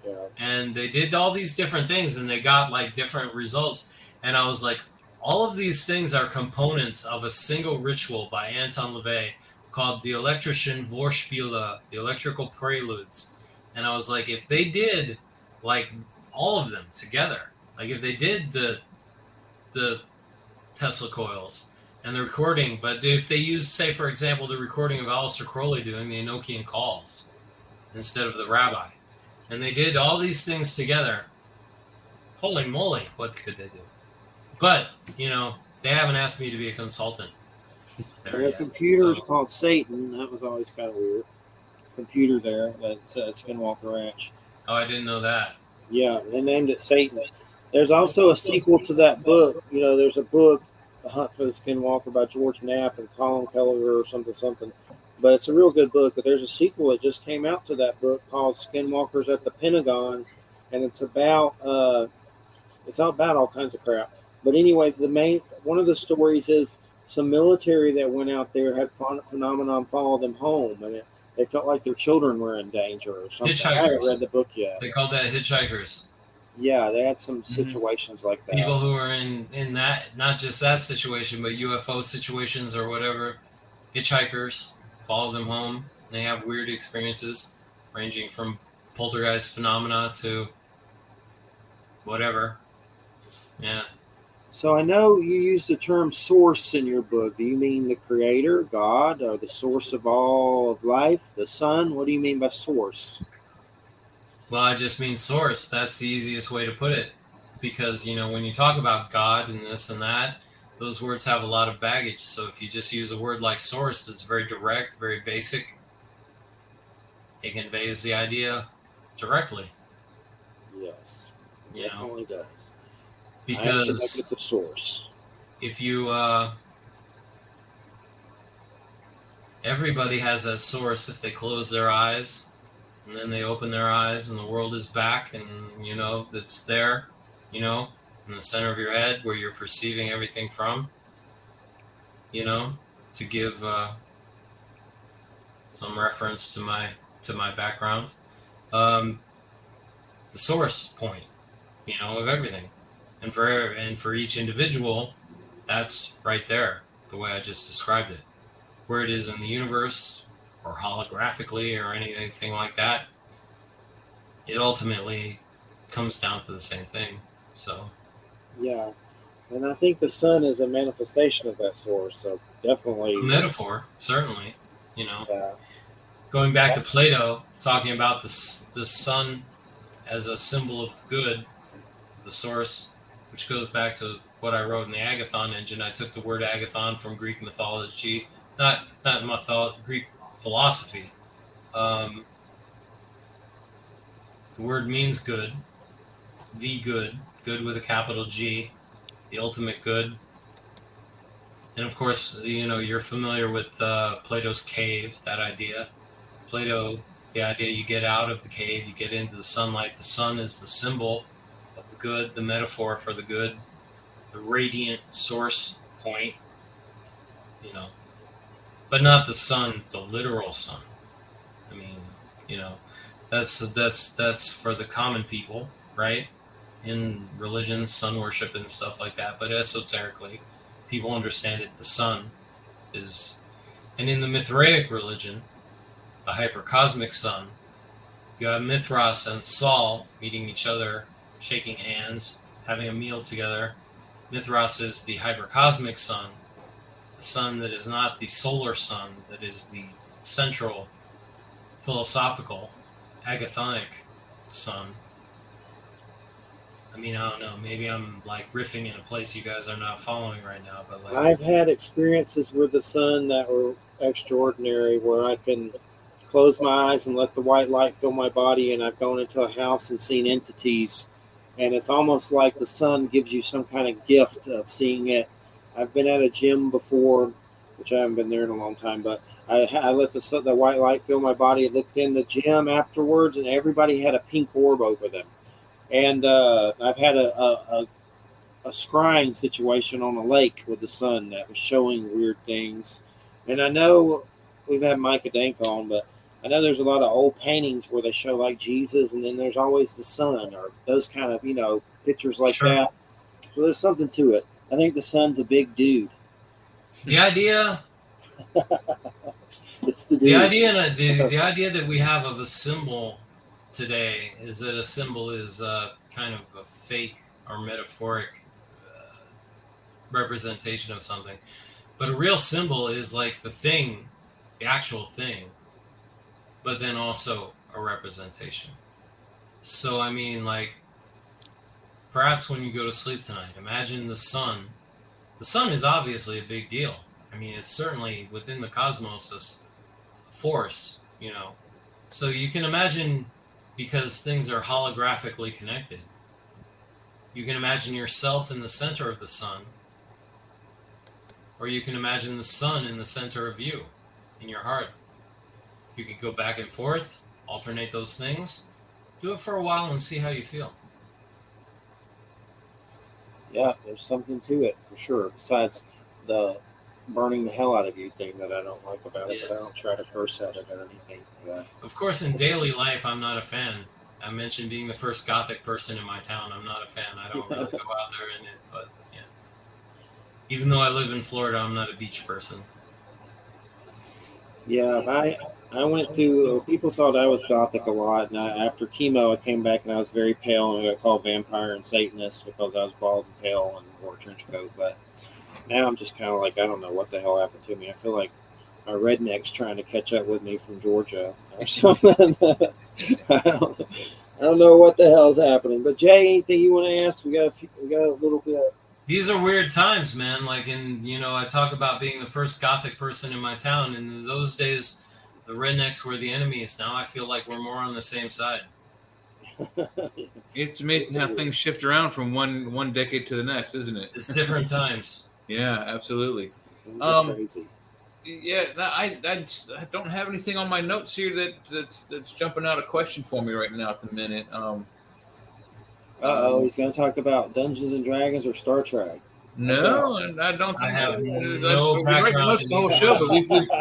Yeah. And they did all these different things and they got like different results. And I was like, all of these things are components of a single ritual by Anton LaVey called the Elektrischen Vorspiele, the Electrical Preludes. And I was like, if they did like all of them together, like if they did the Tesla coils and the recording, but if they used, say, for example, the recording of Aleister Crowley doing the Enochian calls instead of the rabbi, and they did all these things together, holy moly, what could they do? But, you know, they haven't asked me to be a consultant. Their computer's called Satan. That was always kind of weird. Computer there at Skinwalker Ranch. Oh, I didn't know that. Yeah, they named it Satan. There's also a sequel to that book. There's a book, The Hunt for the Skinwalker by George Knapp and Colin Kelleher or something. But it's a real good book. But there's a sequel that just came out to that book called Skinwalkers at the Pentagon, and it's about all kinds of crap. But anyway, one of the stories is some military that went out there had phenomenon follow them home, and they felt like their children were in danger or something. I haven't read the book yet. They called that hitchhikers. Yeah, they had some situations like that. People who are in that, not just that situation, but UFO situations or whatever. Hitchhikers follow them home. They have weird experiences ranging from poltergeist phenomena to whatever. Yeah. So I know you use the term source in your book. Do you mean the creator, God, or the source of all of life, the sun? What do you mean by source? Well, I just mean source. That's the easiest way to put it. Because, when you talk about God and this and that, those words have a lot of baggage. So if you just use a word like source that's very direct, very basic, it conveys the idea directly. Yes, definitely does. Because the source. If you, everybody has that source if they close their eyes and then they open their eyes and the world is back and, it's there, in the center of your head where you're perceiving everything from, to give some reference to my background, the source point, of everything. And for each individual, that's right there, the way I just described it. Where it is in the universe, or holographically, or anything like that, it ultimately comes down to the same thing. So. Yeah, and I think the sun is a manifestation of that source. So definitely. A metaphor, certainly. Yeah. Going back to Plato, talking about the sun as a symbol of the good, of the source, which goes back to what I wrote in the Agathon engine. I took the word Agathon from Greek mythology, not mythology, Greek philosophy. The word means good, the good with a capital G, the ultimate good. And of course, you're familiar with Plato's cave, that idea. Plato, the idea you get out of the cave, you get into the sunlight. The sun is the symbol of the good, the metaphor for the good, the radiant source point, but not the sun, the literal sun. I mean, that's for the common people, right? In religion, sun worship and stuff like that. But esoterically, people understand it. The sun is, and in the Mithraic religion, the hypercosmic sun, you have Mithras and Sol meeting each other, shaking hands, having a meal together. Mithras is the hypercosmic sun, the sun that is not the solar sun, that is the central, philosophical, agathonic sun. I mean, I don't know. Maybe I'm like riffing in a place you guys are not following right now, but like I've had experiences with the sun that were extraordinary, where I can close my eyes and let the white light fill my body, and I've gone into a house and seen entities, and it's almost like the sun gives you some kind of gift of seeing it. I've been at a gym before, which I haven't been there in a long time, but I let the white light fill my body. I looked in the gym afterwards, and everybody had a pink orb over them. And I've had a scrying situation on a lake with the sun that was showing weird things. And I know we've had Micah Dank on, but I know there's a lot of old paintings where they show like Jesus, and then there's always the sun, or those kind of pictures like that. So there's something to it. I think the sun's a big dude. The idea. It's the dude. The idea that we have of a symbol today is that a symbol is kind of a fake or metaphoric representation of something. But a real symbol is like the thing, the actual thing, but then also a representation. So, I mean, like, perhaps when you go to sleep tonight, imagine the sun. The sun is obviously a big deal. I mean, it's certainly within the cosmos a force, So you can imagine, because things are holographically connected, You can imagine yourself in the center of the sun, or you can imagine the sun in the center of you, in your heart. You could go back and forth, alternate those things. Do it for a while and see how you feel. Yeah, there's something to it for sure. Besides the burning the hell out of you thing that I don't like about it, but I Yes. don't try to curse at it or anything. Yeah. Of course, in daily life, I'm not a fan. I mentioned being the first Gothic person in my town. I'm not a fan. I don't really go out there in it, but yeah. Even though I live in Florida, I'm not a beach person. Yeah, I went through. People thought I was gothic a lot, and after chemo, I came back and I was very pale, and I got called vampire and Satanist because I was bald and pale and wore a trench coat. But now I'm just kind of like, I don't know what the hell happened to me. I feel like my redneck's trying to catch up with me from Georgia or something. I don't know what the hell's happening. But Jay, anything you want to ask? We got a little bit. These are weird times, man. Like I talk about being the first Gothic person in my town. And in those days, the rednecks were the enemies. Now I feel like we're more on the same side. It's amazing how things shift around from one decade to the next, isn't it? It's different times. Yeah, absolutely. Crazy. Yeah, I don't have anything on my notes here that's jumping out a question for me right now at the minute. He's going to talk about Dungeons and Dragons or Star Trek. No, and I don't think I have so. no We're writing background most of the whole in show, but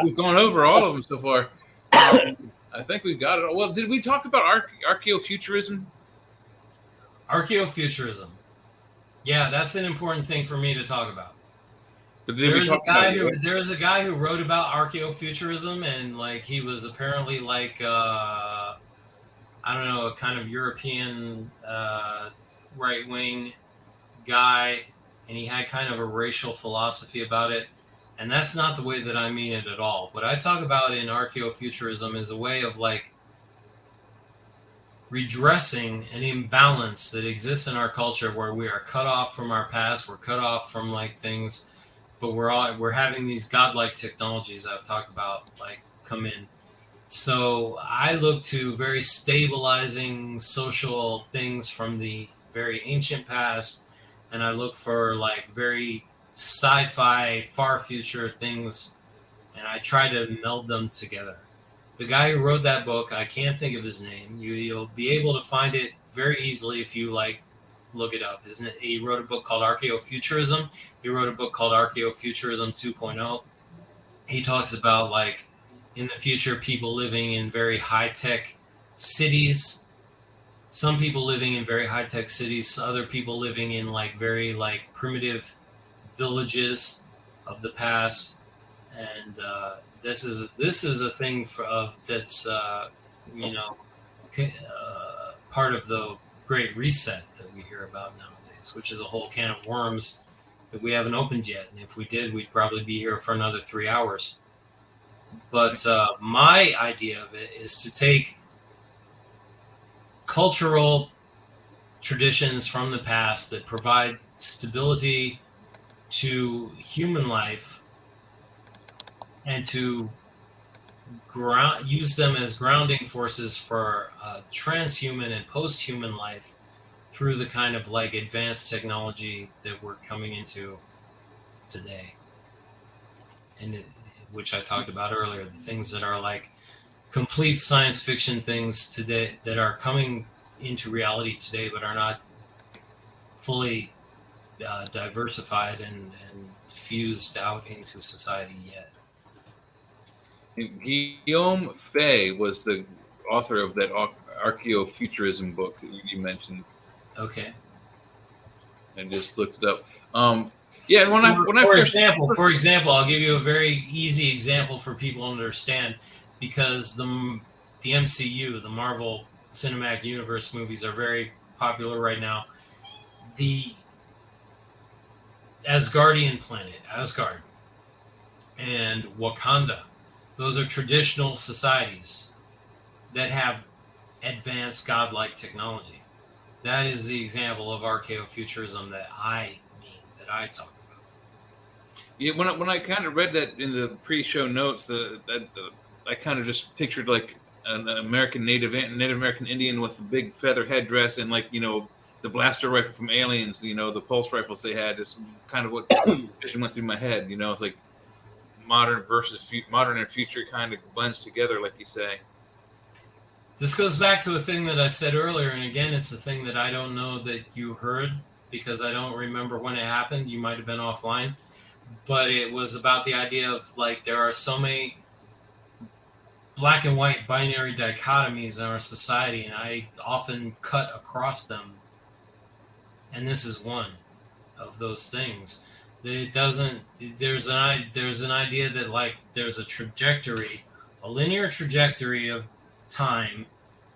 we've gone over all of them so far. I think we've got it all. Well, did we talk about archaeofuturism? Archaeofuturism. Yeah, that's an important thing for me to talk about. But There's a guy who wrote about archaeofuturism, and like he was apparently like I don't know, a kind of European right wing guy, and he had kind of a racial philosophy about it. And that's not the way that I mean it at all. What I talk about in archaeofuturism is a way of like redressing an imbalance that exists in our culture where we are cut off from our past, we're cut off from like things, but we're having these godlike technologies I've talked about like come in. So I look to very stabilizing social things from the very ancient past, and I look for like very sci-fi, far future things, and I try to meld them together. The guy who wrote that book, I can't think of his name. You'll be able to find it very easily if you like look it up. Isn't it? He wrote a book called Archaeofuturism. He wrote a book called Archaeofuturism 2.0. He talks about like in the future people living in very high-tech cities. Some people living in very high-tech cities, other people living in like very like primitive villages of the past, and this is a thing that's part of the Great Reset that we hear about nowadays, which is a whole can of worms that we haven't opened yet. And if we did, we'd probably be here for another 3 hours. But my idea of it is to take cultural traditions from the past that provide stability to human life and to use them as grounding forces for transhuman and post-human life through the kind of like advanced technology that we're coming into today, and which I talked about earlier, the things that are like complete science fiction things today that are coming into reality today but are not fully diversified and fused out into society yet. Guillaume Fay was the author of that archaeofuturism book that you mentioned. Okay. And just looked it up. Yeah, for example, I'll give you a very easy example for people to understand, because the MCU, the Marvel Cinematic Universe movies, are very popular right now. The Asgardian planet, Asgard, and Wakanda, those are traditional societies that have advanced godlike technology. That is the example of archaeofuturism that I talk about. Yeah, when I kind of read that in the pre-show notes, I kind of just pictured like an Native American Indian with a big feather headdress and like the blaster rifle from Aliens, the pulse rifles they had. It's kind of what vision went through my head. It's like modern and future kind of blends together, like you say. This goes back to a thing that I said earlier, and again, it's a thing that I don't know that you heard because I don't remember when it happened. You might have been offline, but it was about the idea of like there are so many black and white binary dichotomies in our society, and I often cut across them, and this is one of those things. It doesn't. There's an idea that like there's a trajectory, a linear trajectory of time,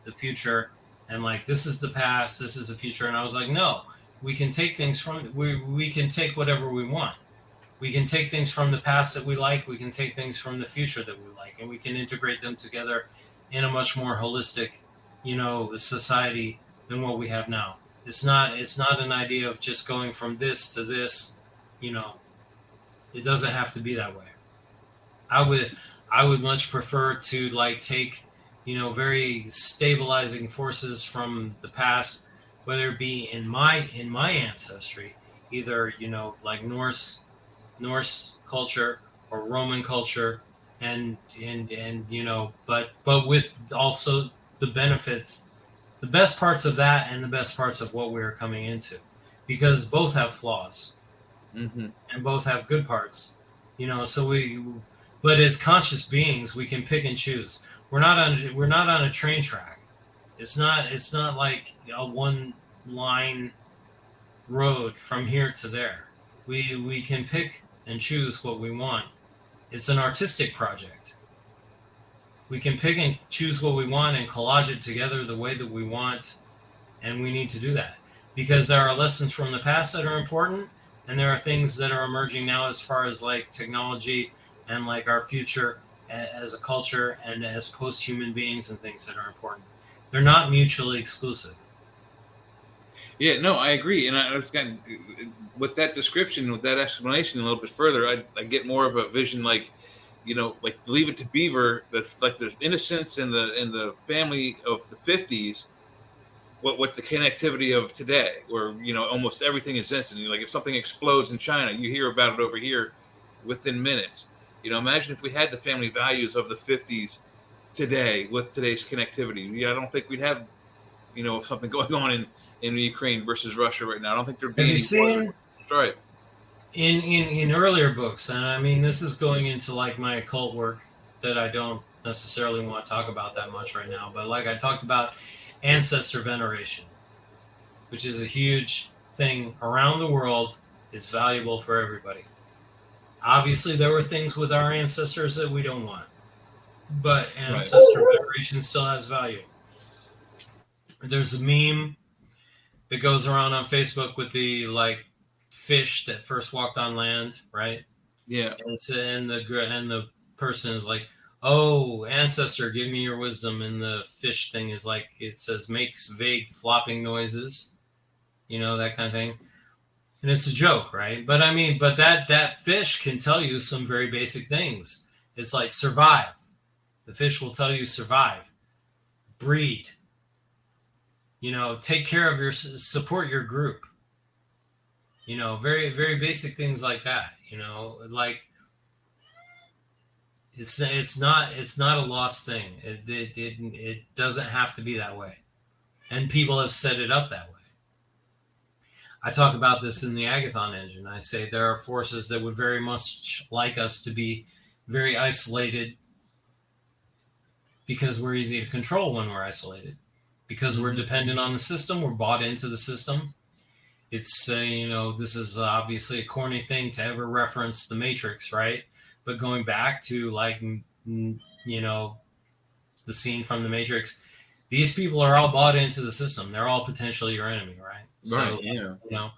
the future, and like this is the past, this is the future. And I was like, no, we can take things from we can take whatever we want. We can take things from the past that we like, we can take things from the future that we like, and we can integrate them together in a much more holistic, society than what we have now. It's not an idea of just going from this to this, it doesn't have to be that way. I would much prefer to like take very stabilizing forces from the past, whether it be in my ancestry, either like Norse culture or Roman culture, and but with also the benefits, the best parts of that and the best parts of what we're coming into, because both have flaws, and both have good parts, but as conscious beings, we can pick and choose. We're not on a train track. It's not like a one line road from here to there. We can pick and choose what we want. It's an artistic project. We can pick and choose what we want and collage it together the way that we want, and we need to do that because there are lessons from the past that are important, and there are things that are emerging now as far as like technology and like our future as a culture and as post-human beings and things that are important. They're not mutually exclusive. Yeah, no, I agree. And I was kind of, with that description, with that explanation a little bit further, I get more of a vision like, like Leave It to Beaver, that's like the innocence in the family of the 50s, what the connectivity of today, where, almost everything is instant. Like if something explodes in China, you hear about it over here within minutes. Imagine if we had the family values of the 50s today with today's connectivity. I don't think we'd have, something going on in Ukraine versus Russia right now. I don't think there'd be Have any you seen strife. In earlier books, and I mean, this is going into like my occult work that I don't necessarily want to talk about that much right now, but like I talked about ancestor veneration, which is a huge thing around the world. It's valuable for everybody. Obviously, there were things with our ancestors that we don't want, but ancestor veneration still has value. There's a meme that goes around on Facebook with the like fish that first walked on land, right? Yeah. And the person is like, "Oh, ancestor, give me your wisdom." And the fish thing is like, it says makes vague flopping noises, that kind of thing. And it's a joke, right? But I mean, but that fish can tell you some very basic things. It's like survive. The fish will tell you survive, breed, take care of support your group. Very, very basic things like that. Like it's not a lost thing. It doesn't have to be that way, and people have set it up that way. I talk about this in the Agathon engine. I say there are forces that would very much like us to be very isolated because we're easy to control when we're isolated, because we're dependent on the system, we're bought into the system. It's, this is obviously a corny thing to ever reference the Matrix, right? But going back to like, the scene from the Matrix, these people are all bought into the system. They're all potentially your enemy, right? Right, yeah.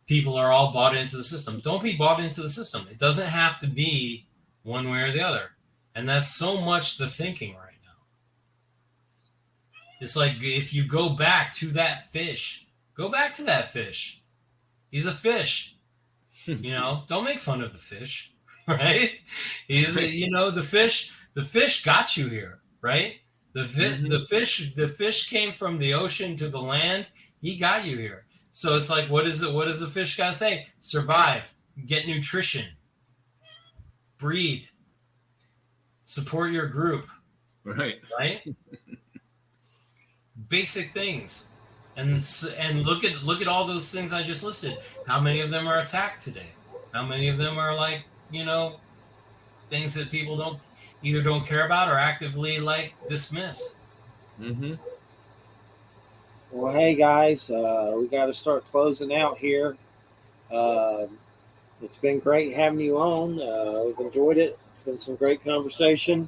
People are all bought into the system. Don't be bought into the system. It doesn't have to be one way or the other. And that's so much the thinking right now. It's like if you go back to that fish, He's a fish. Don't make fun of the fish, right? The fish got you here, right? The fish came from the ocean to the land. He got you here. So it's like, what does a fish guy say? Survive, get nutrition, breed, support your group, Right. right? Basic things. And look at all those things I just listed. How many of them are attacked today? How many of them are like, things that people don't care about or actively like dismiss? Mm-hmm. Well, hey guys, we got to start closing out here. It's been great having you on. We've enjoyed it. It's been some great conversation.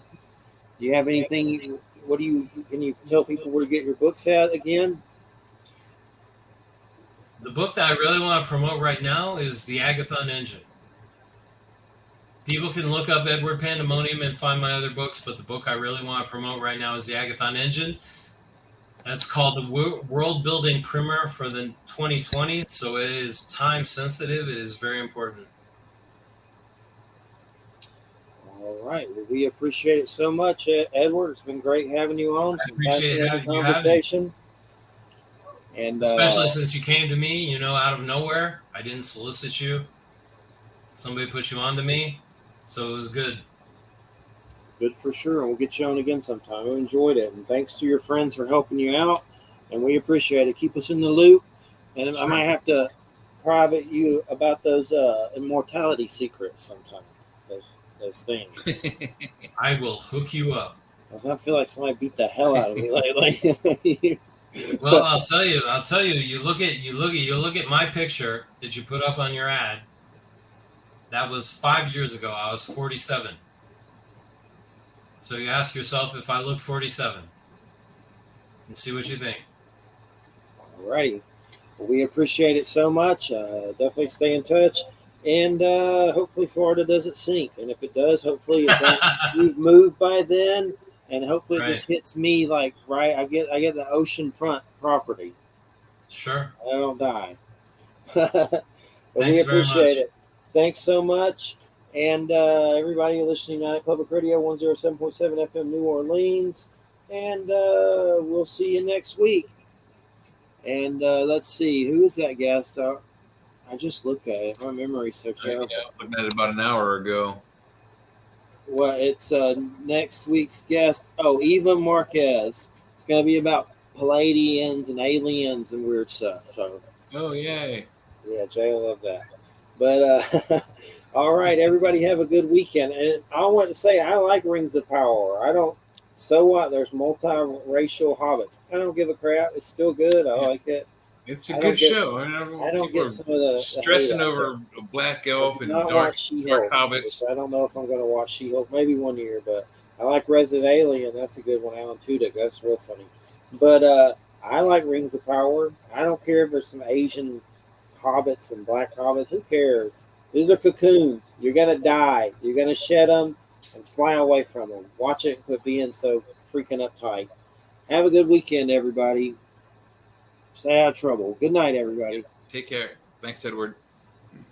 Do you have anything? Can you tell people where to get your books at again? The book that I really want to promote right now is The Agathon Engine. People can look up Edward Pandemonium and find my other books, but the book I really want to promote right now is The Agathon Engine. That's called the World Building Primer for the 2020s, so it is time sensitive. It is very important. All right. Well, we appreciate it so much, Edward. It's been great having you on. I Some appreciate fascinating having you conversation. And especially since you came to me, out of nowhere. I didn't solicit you. Somebody put you on to me, so it was good. Good for sure. And we'll get you on again sometime. We enjoyed it. And thanks to your friends for helping you out. And we appreciate it. Keep us in the loop. And Sure. I might have to private you about those immortality secrets sometime. Those things. I will hook you up. I feel like somebody beat the hell out of me lately. Well, I'll tell you. You look at my picture that you put up on your ad. That was 5 years ago. I was 47. So you ask yourself if I look 47 and see what you think. Alrighty. Well, we appreciate it so much. Definitely stay in touch. And hopefully Florida doesn't sink. And if it does, hopefully we've moved by then. And hopefully it just hits me like right. I get the oceanfront property. Sure. I don't die. But Thanks we appreciate very much. it. Thanks so much. And everybody listening to United Public Radio 107.7 FM New Orleans. And we'll see you next week. And let's see, who is that guest? I just looked at it. My memory's so terrible. Yeah, I was looking at it about an hour ago. Well, it's next week's guest. Oh, Eva Marquez. It's going to be about Palladians and aliens and weird stuff. So. Oh, yay. Yeah, Jay will love that. But all right, everybody have a good weekend. And I want to say I like Rings of Power. I don't. So what? There's multiracial hobbits. I don't give a crap. It's still good. I like it. It's a good show. I don't get some of the stressing over a black elf and dark hobbits. I don't know if I'm going to watch She-Hulk. Maybe one year, but I like Resident Alien. That's a good one. Alan Tudyk. That's real funny. But I like Rings of Power. I don't care if there's some Asian hobbits and black hobbits. Who cares? These are cocoons. You're going to die. You're going to shed them and fly away from them. Watch it and quit being so freaking uptight. Have a good weekend, everybody. Stay out of trouble. Good night, everybody. Take care. Thanks, Edward.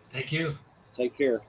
Thank you. Take care.